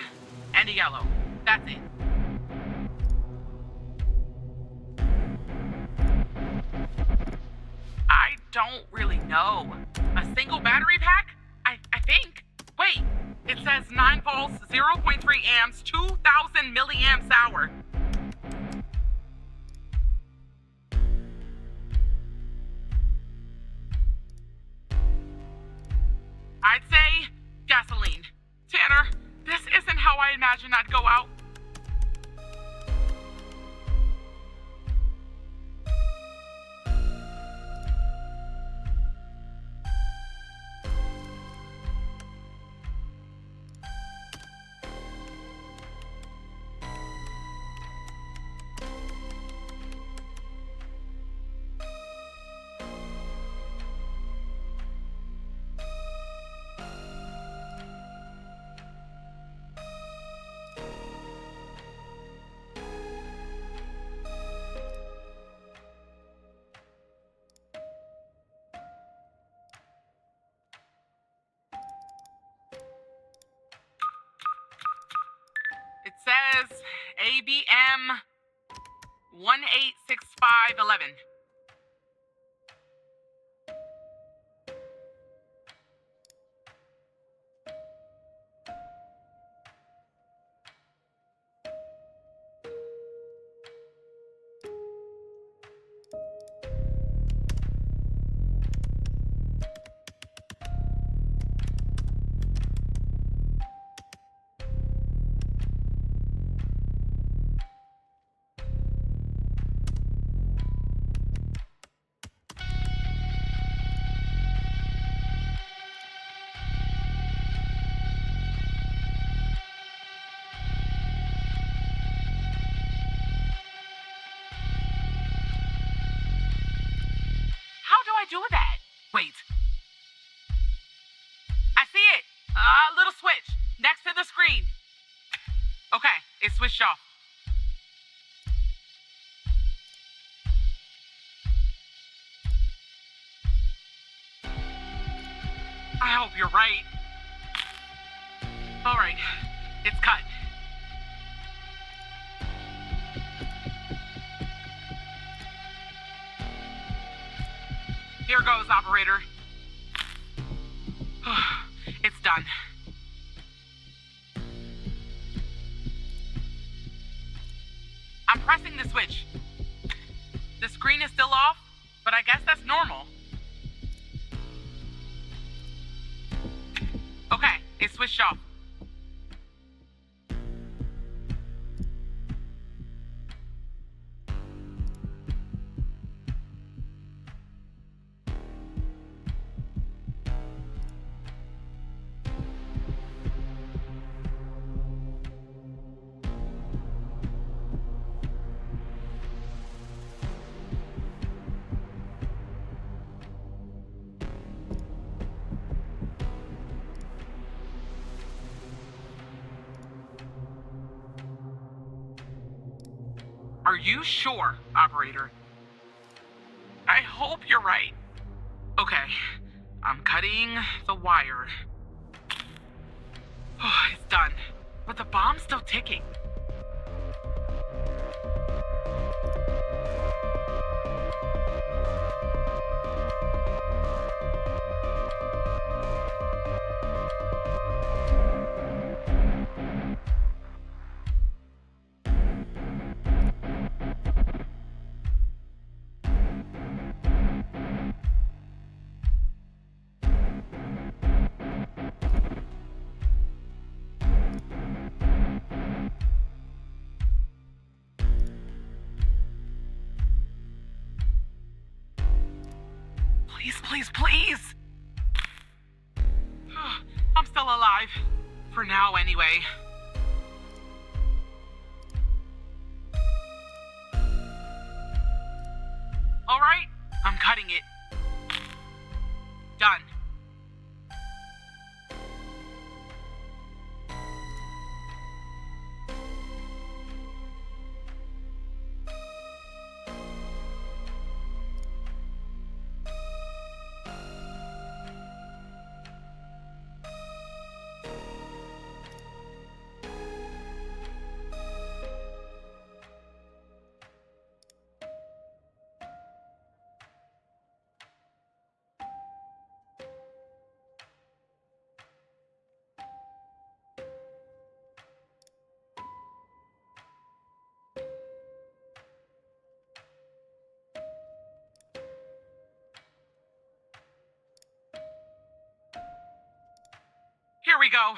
and a yellow. That's it. I don't really know. A single battery pack? I think. Wait, it says 9 volts, 0.3 amps, 2,000 milliamps hour. I'd go out. It says ABM 186511. How do I do that? Wait. I see it. A little switch next to the screen. Okay, it's switched off. I hope you're right. All right, it's cut. Here goes, operator. It's done. I'm pressing the switch. The screen is still off, but I guess that's normal. Okay, it's switched off. Are you sure, operator? I hope you're right. Okay, I'm cutting the wire. Oh, it's done. But the bomb's still ticking. Please, please, please! I'm still alive. For now, anyway. Alright, I'm cutting it. Done. Here we go.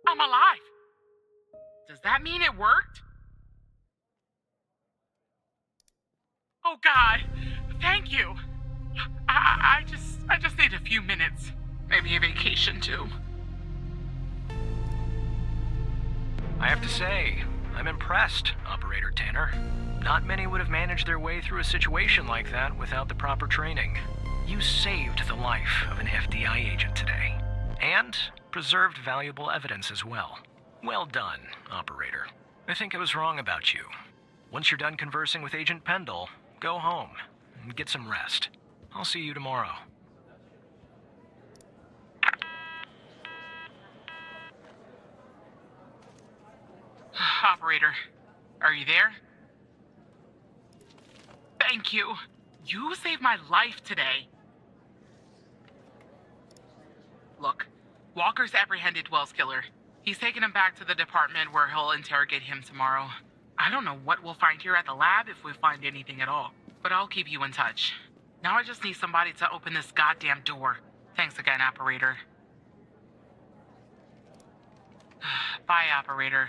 I'm alive. Does that mean it worked? Oh God, thank you. I just need a few minutes. Maybe a vacation too. I have to say, I'm impressed, Operator Tanner. Not many would have managed their way through a situation like that without the proper training. You saved the life of an FDI agent today, and preserved valuable evidence as well. Well done, Operator. I think I was wrong about you. Once you're done conversing with Agent Pendle, go home and get some rest. I'll see you tomorrow. Operator, are you there? Thank you. You saved my life today. Look, Walker's apprehended Wells Killer. He's taking him back to the department where he'll interrogate him tomorrow. I don't know what we'll find here at the lab if we find anything at all, but I'll keep you in touch. Now I just need somebody to open this goddamn door. Thanks again, Operator. Bye, Operator.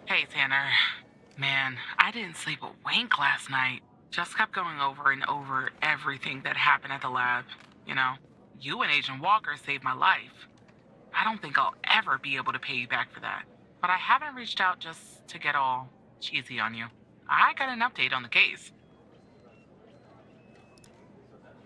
Hey, Tanner. Man, I didn't sleep a wink last night. Just kept going over and over everything that happened at the lab. You know, you and Agent Walker saved my life. I don't think I'll ever be able to pay you back for that. But I haven't reached out just to get all cheesy on you. I got an update on the case.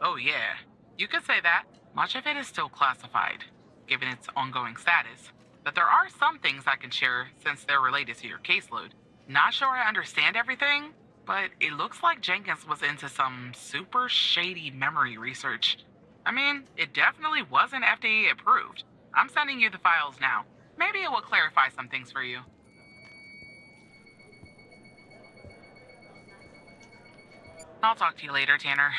Oh yeah, you could say that. Much of it is still classified. given its ongoing status. But there are some things I can share since they're related to your caseload. Not sure I understand everything, but it looks like Jenkins was into some super shady memory research. I mean, it definitely wasn't FDA approved. I'm sending you the files now. Maybe it will clarify some things for you. I'll talk to you later, Tanner.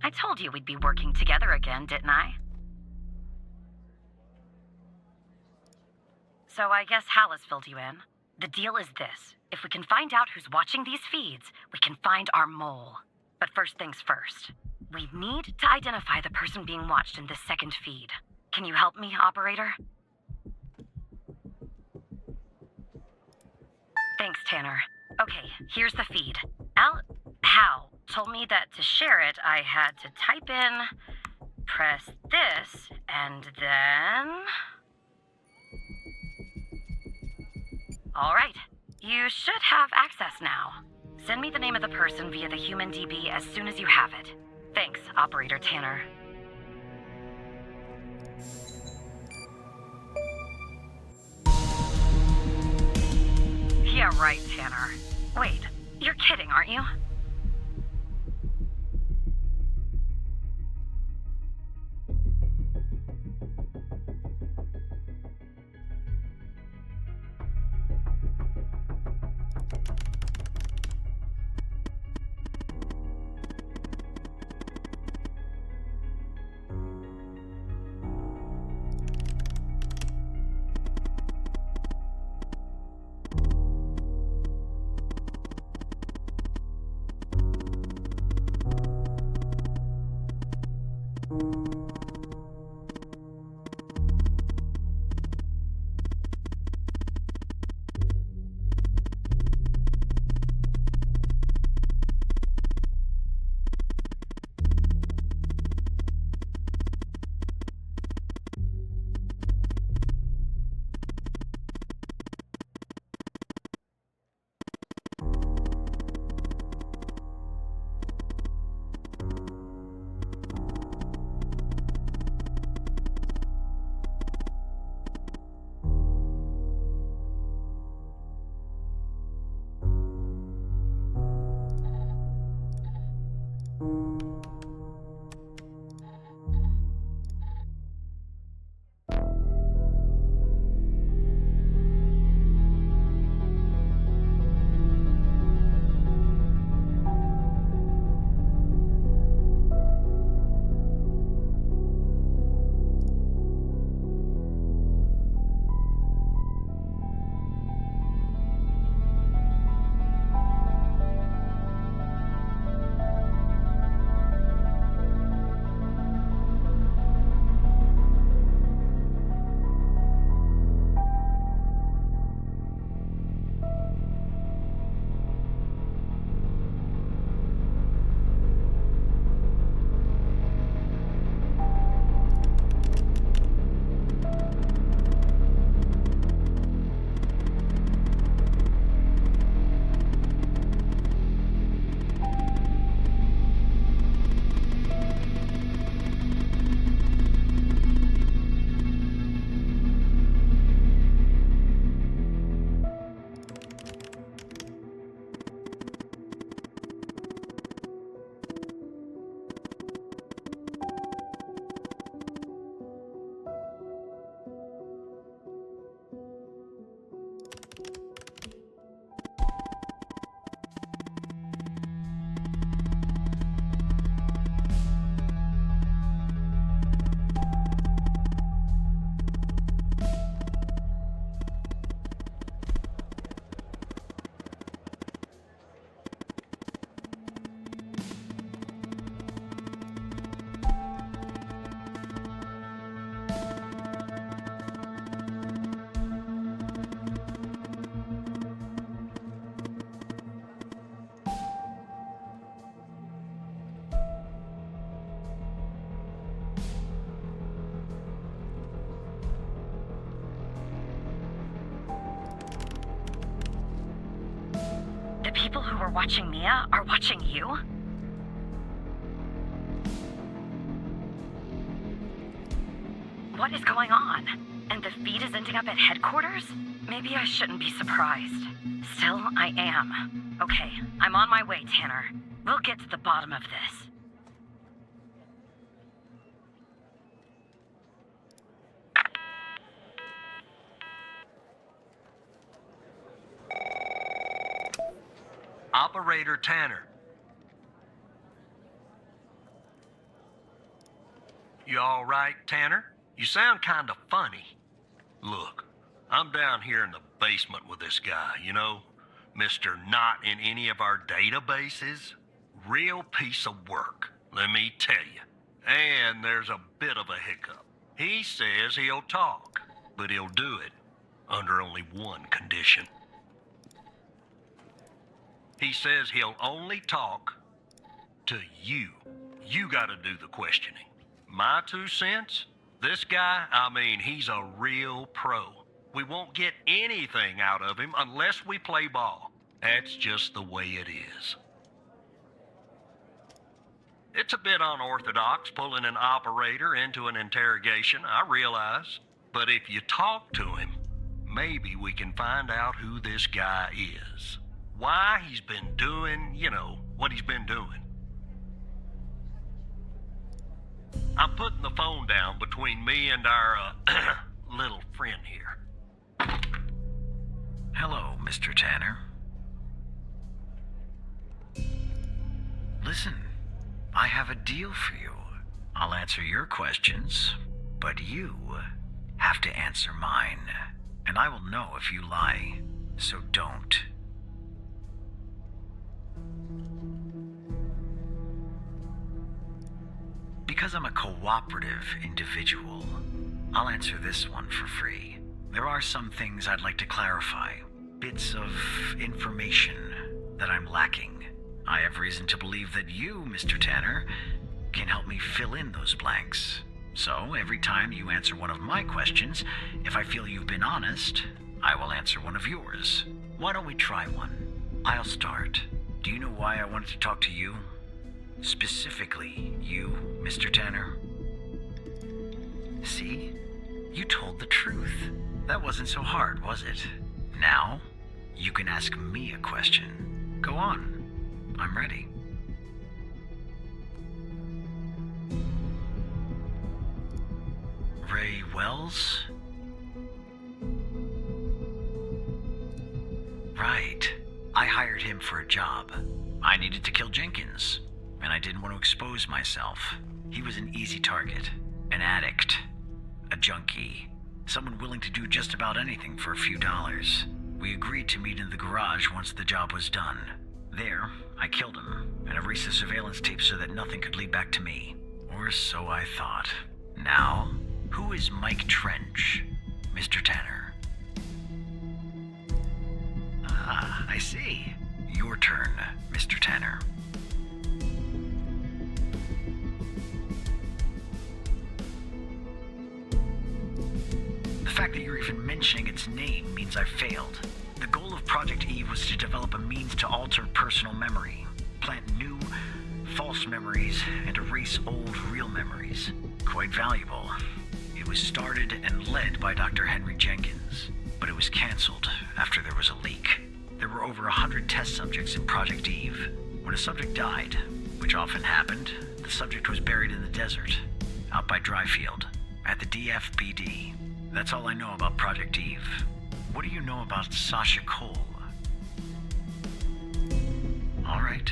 I told you we'd be working together again, didn't I? So I guess Hal has filled you in. The deal is this. If we can find out who's watching these feeds, we can find our mole. But first things first. We need to identify the person being watched in this second feed. Can you help me, operator? Thanks, Tanner. Okay, here's the feed. Hal told me that to share it, I had to type in, press this, and then... All right, you should have access now. Send me the name of the person via the HumanDB as soon as you have it. Thanks, Operator Tanner. Yeah, right, Tanner. Wait, you're kidding, aren't you? The people who were watching Mia are watching you? What is going on? And the feed is ending up at headquarters? Maybe I shouldn't be surprised. Still, I am. Okay, I'm on my way, Tanner. We'll get to the bottom of this. Operator Tanner. You all right, Tanner? You sound kind of funny. Look, I'm down here in the basement with this guy, you know? Mr. Not in any of our databases. Real piece of work, let me tell you. And there's a bit of a hiccup. He says he'll talk, but he'll do it under only one condition. He says he'll only talk to you. You gotta do the questioning. My 2 cents? This guy, I mean, he's a real pro. We won't get anything out of him unless we play ball. That's just the way it is. It's a bit unorthodox pulling an operator into an interrogation, I realize. But if you talk to him, maybe we can find out who this guy is. Why he's been doing, you know, what he's been doing. I'm putting the phone down between me and our, little friend here. Hello, Mr. Tanner. Listen, I have a deal for you. I'll answer your questions, but you have to answer mine. And I will know if you lie, so don't. Because I'm a cooperative individual, I'll answer this one for free. There are some things I'd like to clarify, bits of information that I'm lacking. I have reason to believe that you, Mr. Tanner, can help me fill in those blanks. So every time you answer one of my questions, if I feel you've been honest, I will answer one of yours. Why don't we try one? I'll start. Do you know why I wanted to talk to you? Specifically, you, Mr. Tanner. See? You told the truth. That wasn't so hard, was it? Now, you can ask me a question. Go on. I'm ready. Ray Wells? Right. I hired him for a job. I needed to kill Jenkins, and I didn't want to expose myself. He was an easy target, an addict, a junkie, someone willing to do just about anything for a few dollars. We agreed to meet in the garage once the job was done. There, I killed him and erased the surveillance tape so that nothing could lead back to me. Or so I thought. Now, who is Mike Trench, Mr. Tanner? Ah, I see. Your turn, Mr. Tanner. The fact that you're even mentioning its name means I failed. The goal of Project Eve was to develop a means to alter personal memory, plant new, false memories, and erase old, real memories. Quite valuable. It was started and led by Dr. Henry Jenkins, but it was canceled after there was a leak. There were over 100 test subjects in Project Eve. When a subject died, which often happened, the subject was buried in the desert, out by Dryfield, at the DFBD. That's all I know about Project Eve. What do you know about Sasha Cole? All right.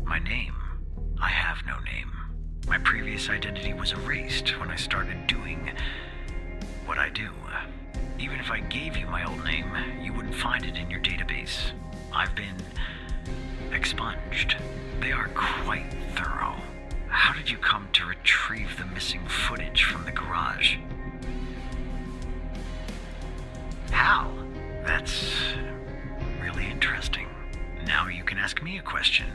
My name? I have no name. My previous identity was erased when I started doing what I do. Even if I gave you my old name, you wouldn't find it in your database. I've been expunged. They are quite thorough. How did you come to retrieve the missing footage from the garage? How? That's really interesting. Now you can ask me a question.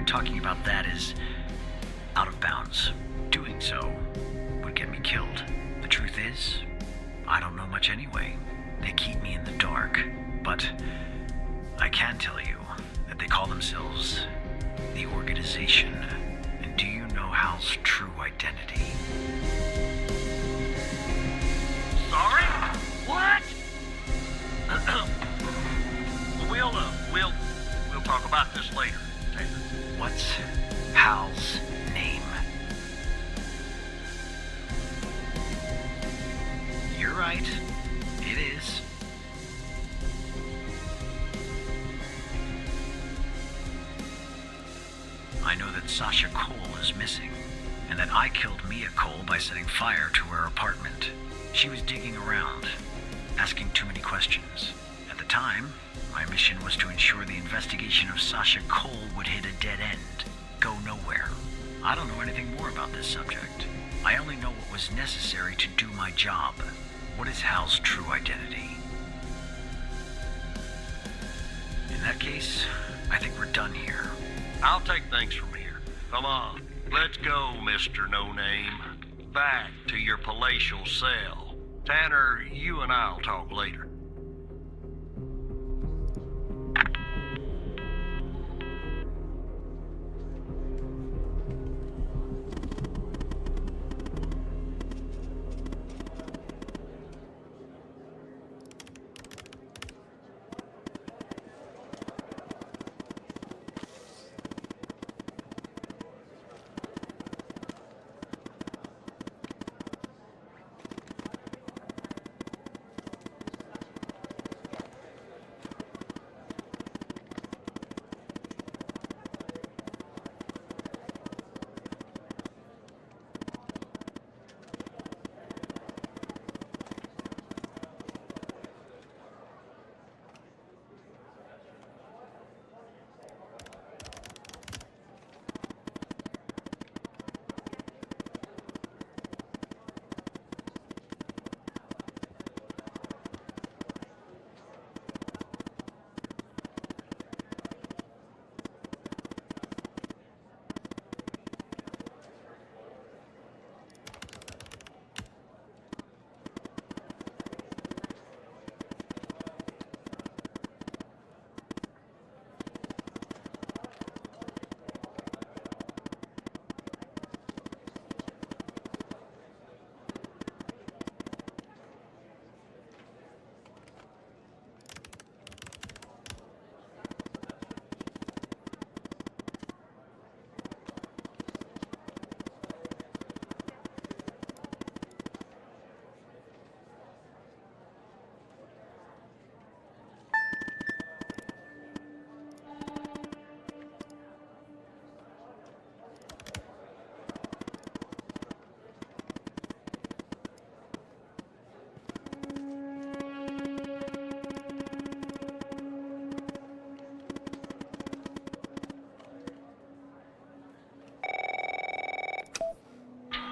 talking about that is out of bounds. Doing so would get me killed. The truth is, I don't know much anyway. They keep me in the dark. But I can tell you that they call themselves the Organization. And do you know Hal's true identity? Sorry? What? We'll talk about this later, Tanner. What's Hal's name? You're right. It is. I know that Sasha Cole is missing, and that I killed Mia Cole by setting fire to her apartment. She was digging around, asking too many questions. At the time, my mission was to ensure the investigation of Sasha Cole would hit a dead end, go nowhere. I don't know anything more about this subject. I only know what was necessary to do my job. What is Hal's true identity? In that case, I think we're done here. I'll take things from here. Come on, let's go, Mr. No Name. Back to your palatial cell. Tanner, you and I'll talk later.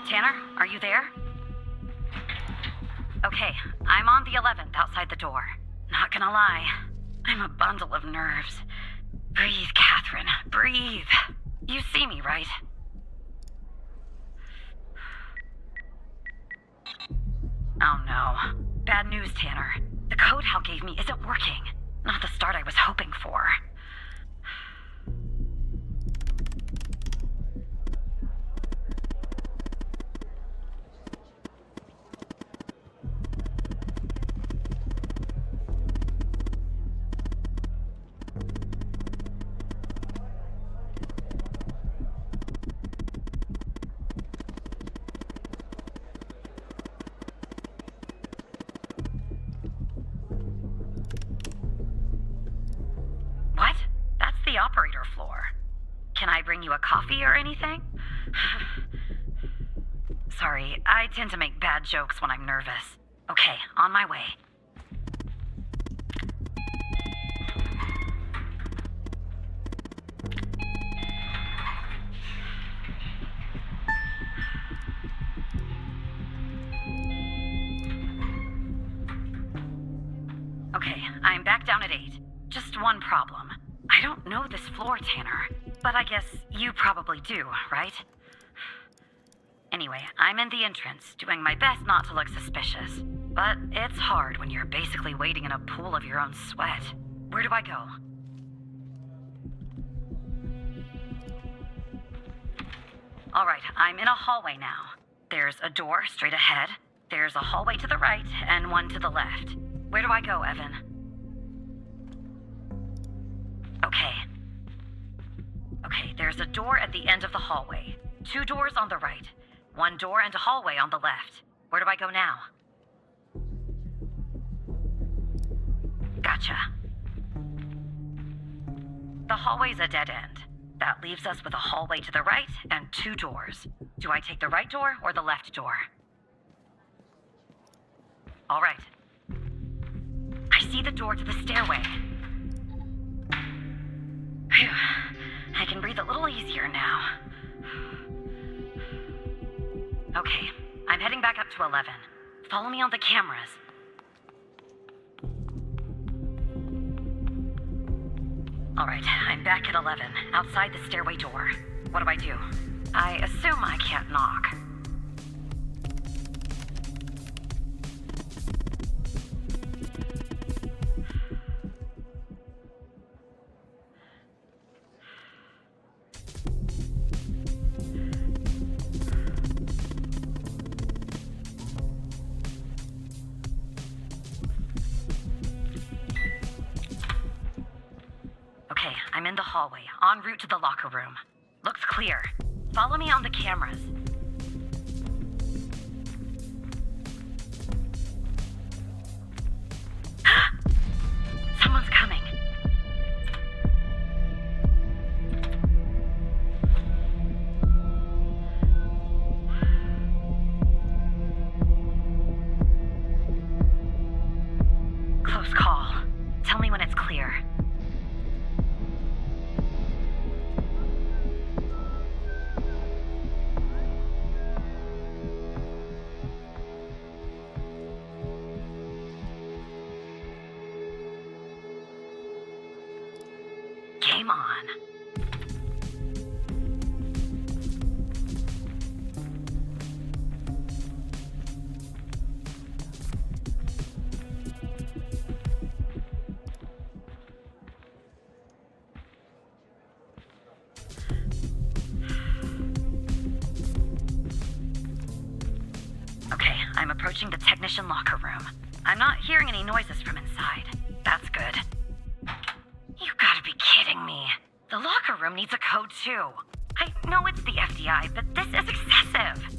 Tanner, are you there? Okay, I'm on the 11th outside the door. Not gonna lie, I'm a bundle of nerves. Breathe, Catherine, breathe. You see me, right? Oh no. Bad news, Tanner. The code Hal gave me isn't working. Not the start I was hoping for. What? That's the operator floor. Can I bring you a coffee or anything? Sorry, I tend to make bad jokes when I'm nervous. Okay, on my way. Okay, I'm back down at 8. Just one problem. I don't know this floor, Tanner. But I guess you probably do, right? Anyway, I'm in the entrance, doing my best not to look suspicious. But it's hard when you're basically waiting in a pool of your own sweat. Where do I go? Alright, I'm in a hallway now. There's a door straight ahead, there's a hallway to the right, and one to the left. Where do I go, Evan? Okay. Okay, there's a door at the end of the hallway. 2 doors on the right. 1 door and a hallway on the left. Where do I go now? Gotcha. The hallway's a dead end. That leaves us with a hallway to the right and 2 doors. Do I take the right door or the left door? All right. I see the door to the stairway. Phew. I can breathe a little easier now. Okay, I'm heading back up to 11. Follow me on the cameras. All right, I'm back at 11, outside the stairway door. What do I do? I assume I can't knock. I'm in the hallway, en route to the locker room. Looks clear. Follow me on the cameras. Someone's coming. Close call. Tell me when it's clear. Game on. Okay, I'm approaching the technician locker room. I'm not hearing any noises from inside. That's good. You gotta be kidding me. The locker room needs a code too. I know it's the FDI, but this is excessive.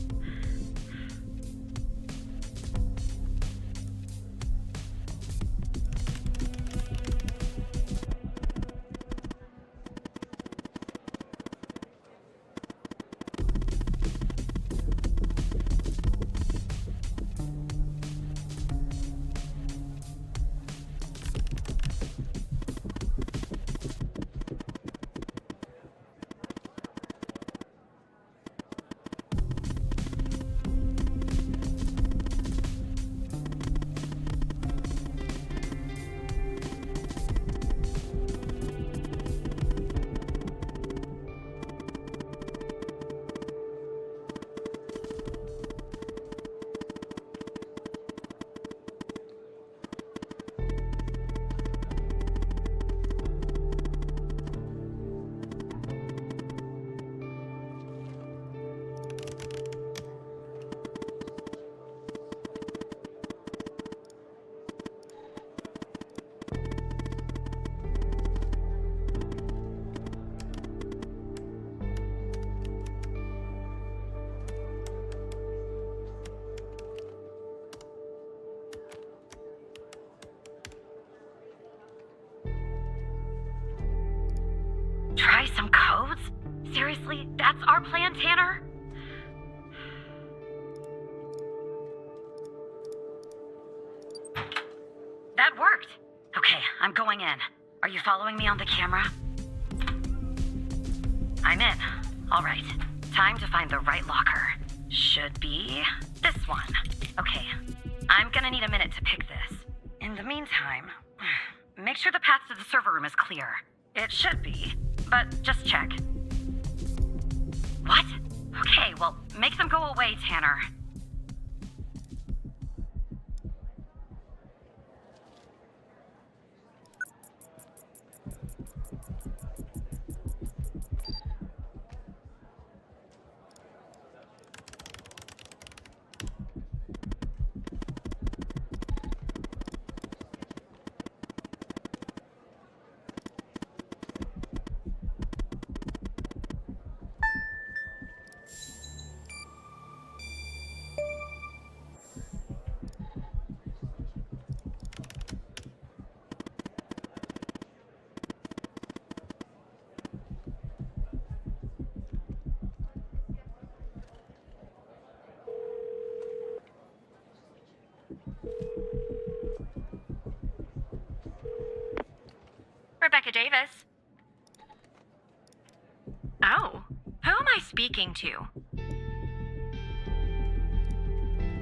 Try some codes? Seriously, that's our plan, Tanner? That worked. Okay, I'm going in. Are you following me on the camera? I'm in. All right. Time to find the right locker. Should be this one. Okay. I'm gonna need a minute to pick this. In the meantime, make sure the path to the server room is clear. It should be, but just check. What? Okay, well, make them go away, Tanner. Rebecca Davis. Oh, who am I speaking to?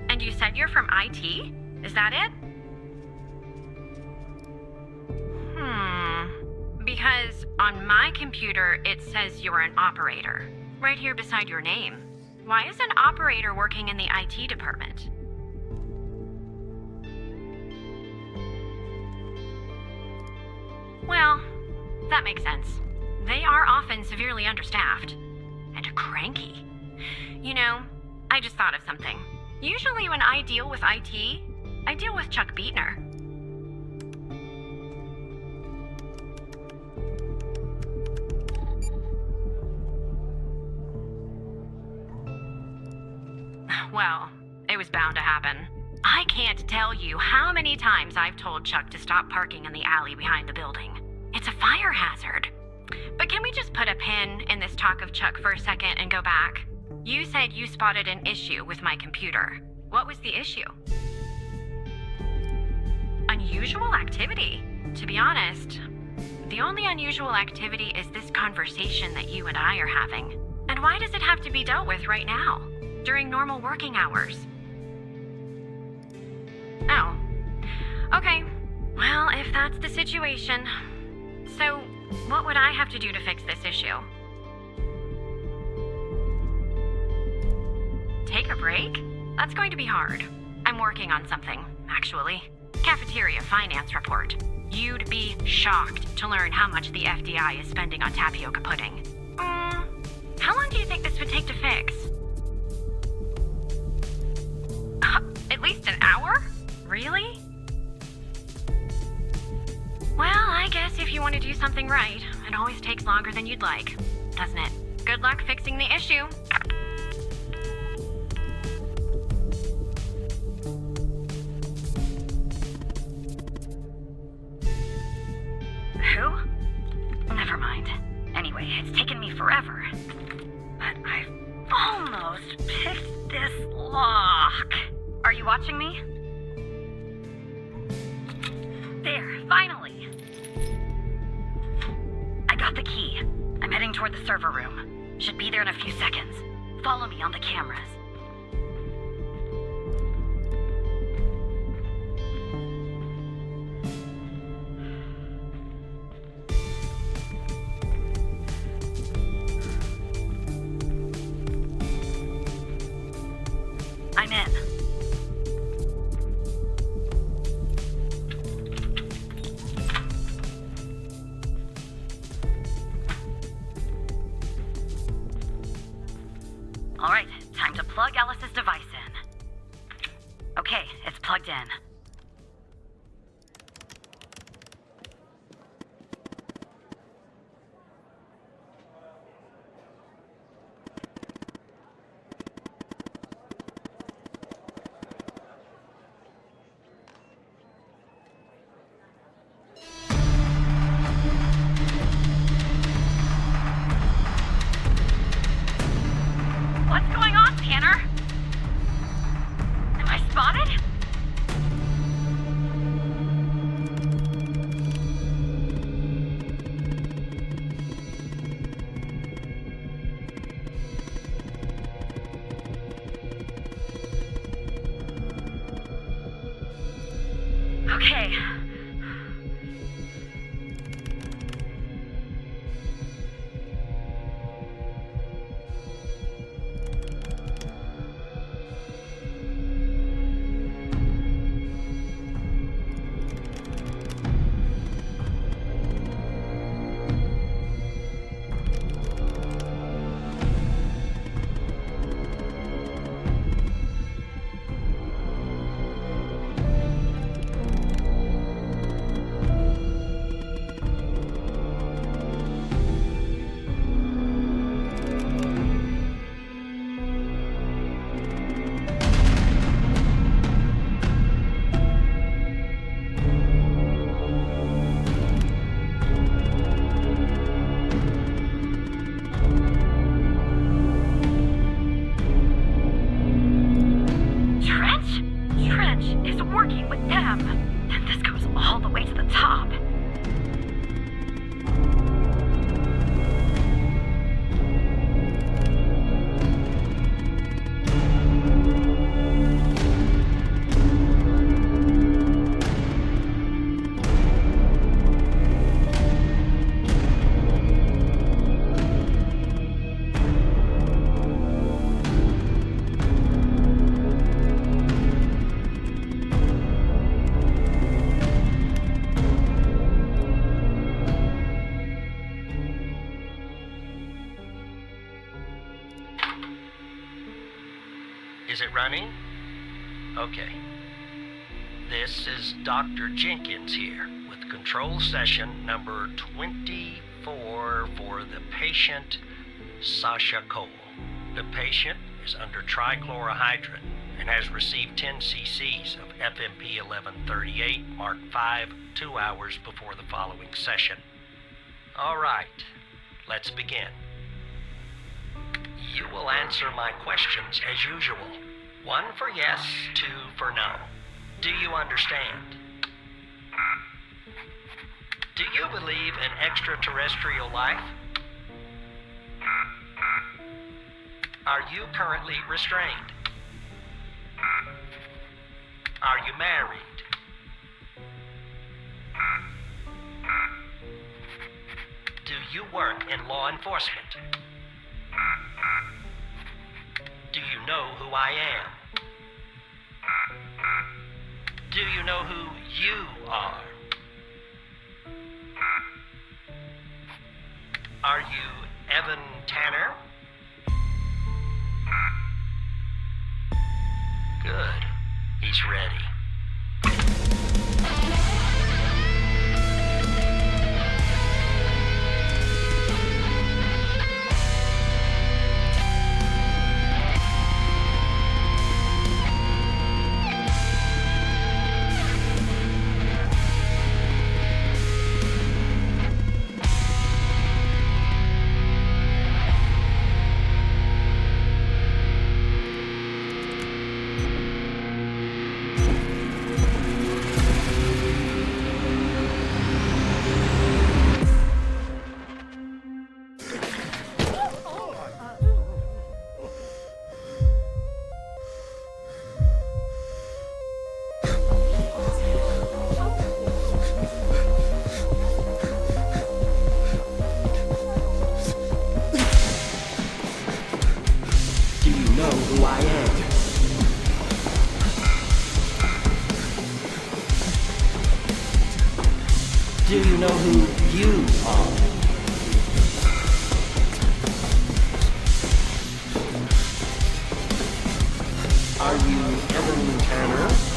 And you said you're from IT? Is that it? Because on my computer it says you're an operator, right here beside your name. Why is an operator working in the IT department? Well, that makes sense. They are often severely understaffed. And cranky. You know, I just thought of something. Usually when I deal with IT, I deal with Chuck Beatner. Well, it was bound to happen. I can't tell you how many times I've told Chuck to stop parking in the alley behind the building. It's a fire hazard. But can we just put a pin in this talk of Chuck for a second and go back? You said you spotted an issue with my computer. What was the issue? Unusual activity? To be honest, the only unusual activity is this conversation that you and I are having. And why does it have to be dealt with right now? During normal working hours? Oh. Okay. Well, if that's the situation. So, what would I have to do to fix this issue? Take a break? That's going to be hard. I'm working on something, actually. Cafeteria finance report. You'd be shocked to learn how much the FDI is spending on tapioca pudding. How long do you think this would take to fix? At least an hour? Really? Well, I guess if you want to do something right, it always takes longer than you'd like, doesn't it? Good luck fixing the issue. Who? Never mind. Anyway, it's taken me forever. But I've almost picked this lock. Are you watching me? There, finally. I got the key. I'm heading toward the server room. Should be there in a few seconds. Follow me on the cameras. I'm in. All right, time to plug Alice's device in. Okay, it's plugged in. What's going on, Tanner? Am I spotted? Okay. Is it running? Okay. This is Dr. Jenkins here with control session number 24 for the patient Sasha Cole. The patient is under trichlorohydrin and has received 10 cc's of FMP 1138 Mark V 2 hours before the following session. All right, let's begin. You will answer my questions as usual. 1 for yes, 2 for no. Do you understand? Do you believe in extraterrestrial life? Are you currently restrained? Are you married? Do you work in law enforcement? Do you know who I am? Do you know who you are? Are you Evan Tanner? Good. He's ready. Do you know who you are? Are you Evan Tanner?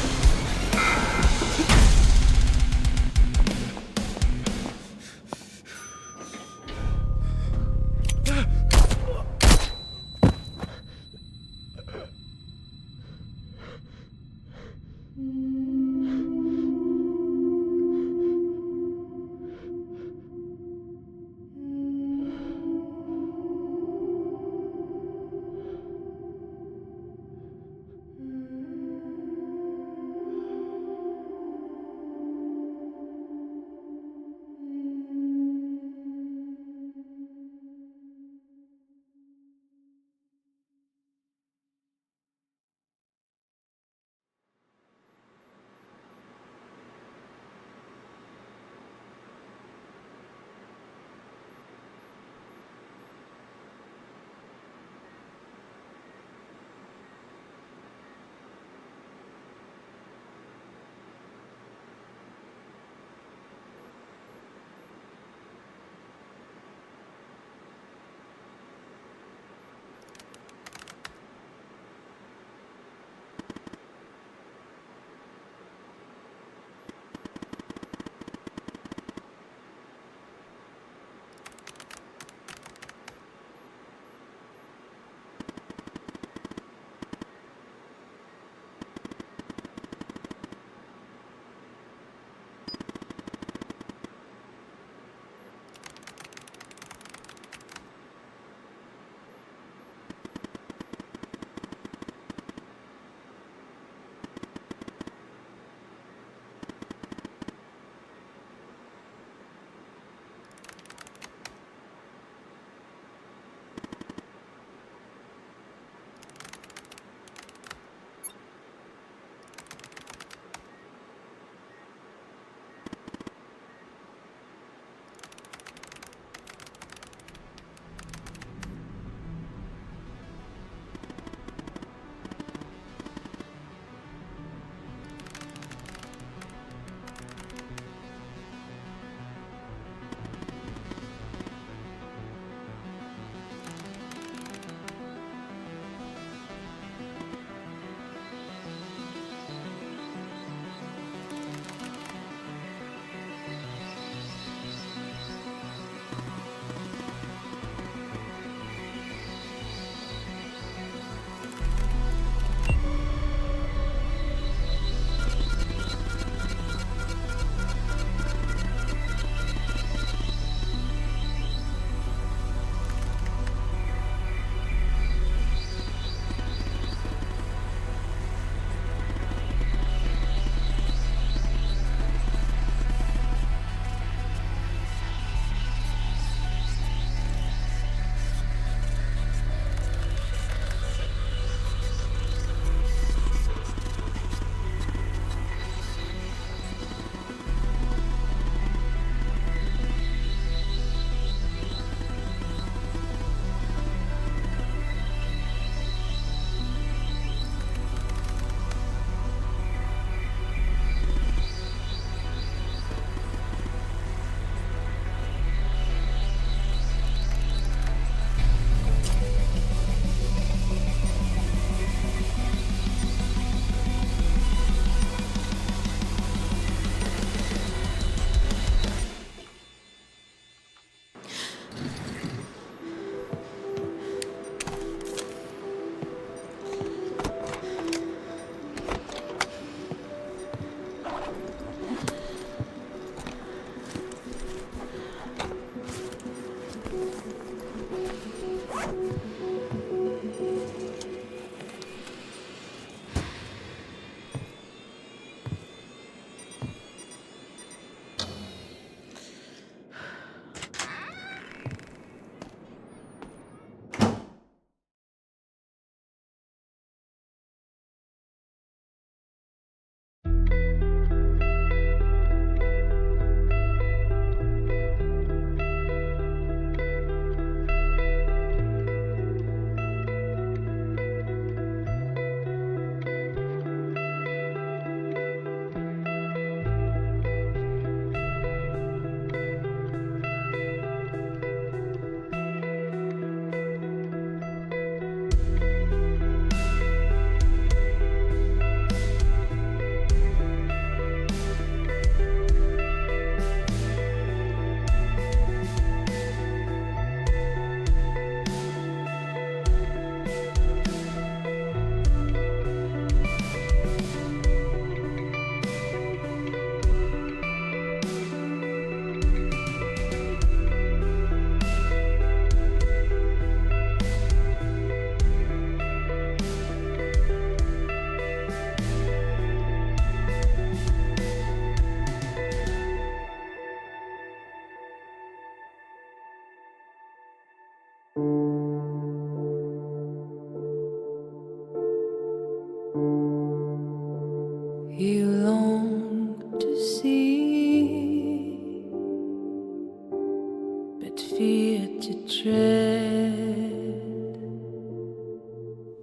what fear to tread.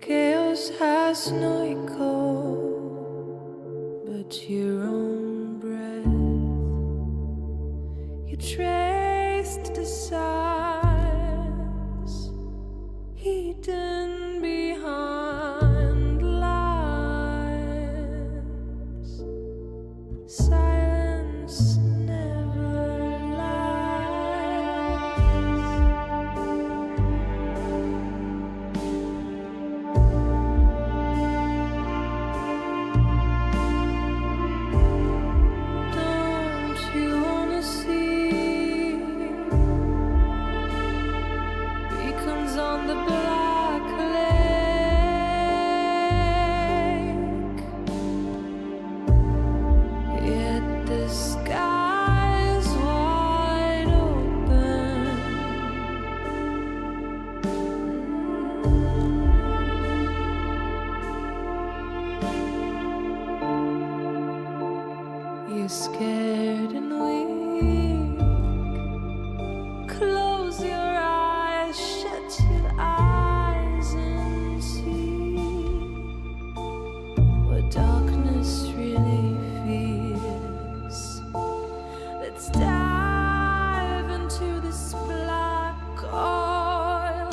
Chaos has no echo but your own breath. You traced the signs hidden behind lines. Silence never lies. Don't you wanna see beacons on the black lake? Yet the sky's wide open. You're scared and weak. Close your eyes, shut your eyes and see what darkness really feels. Let's dive into this black oil.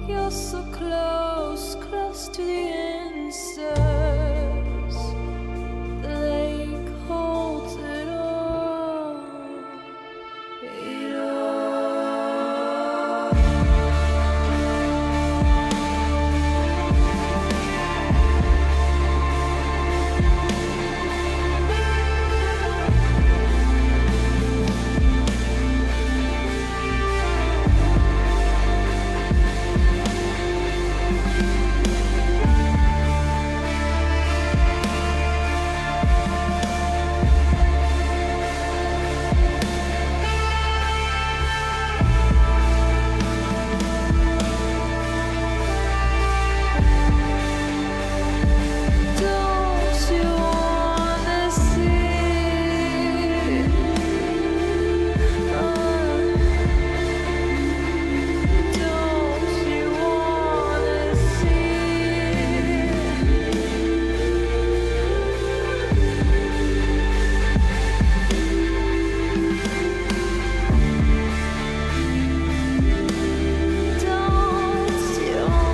You're so close, close to the answers. The lake holds it all. It all. Don't you wanna see? Don't you wanna see? Don't you wanna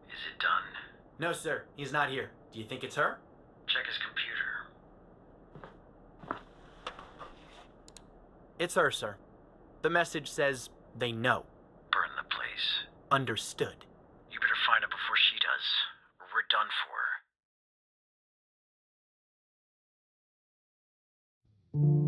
Is it done? No, sir. He's not here. Do you think it's her? Check his computer. It's her, sir. The message says they know. Burn the place. Understood. You better find it before she does, or we're done for.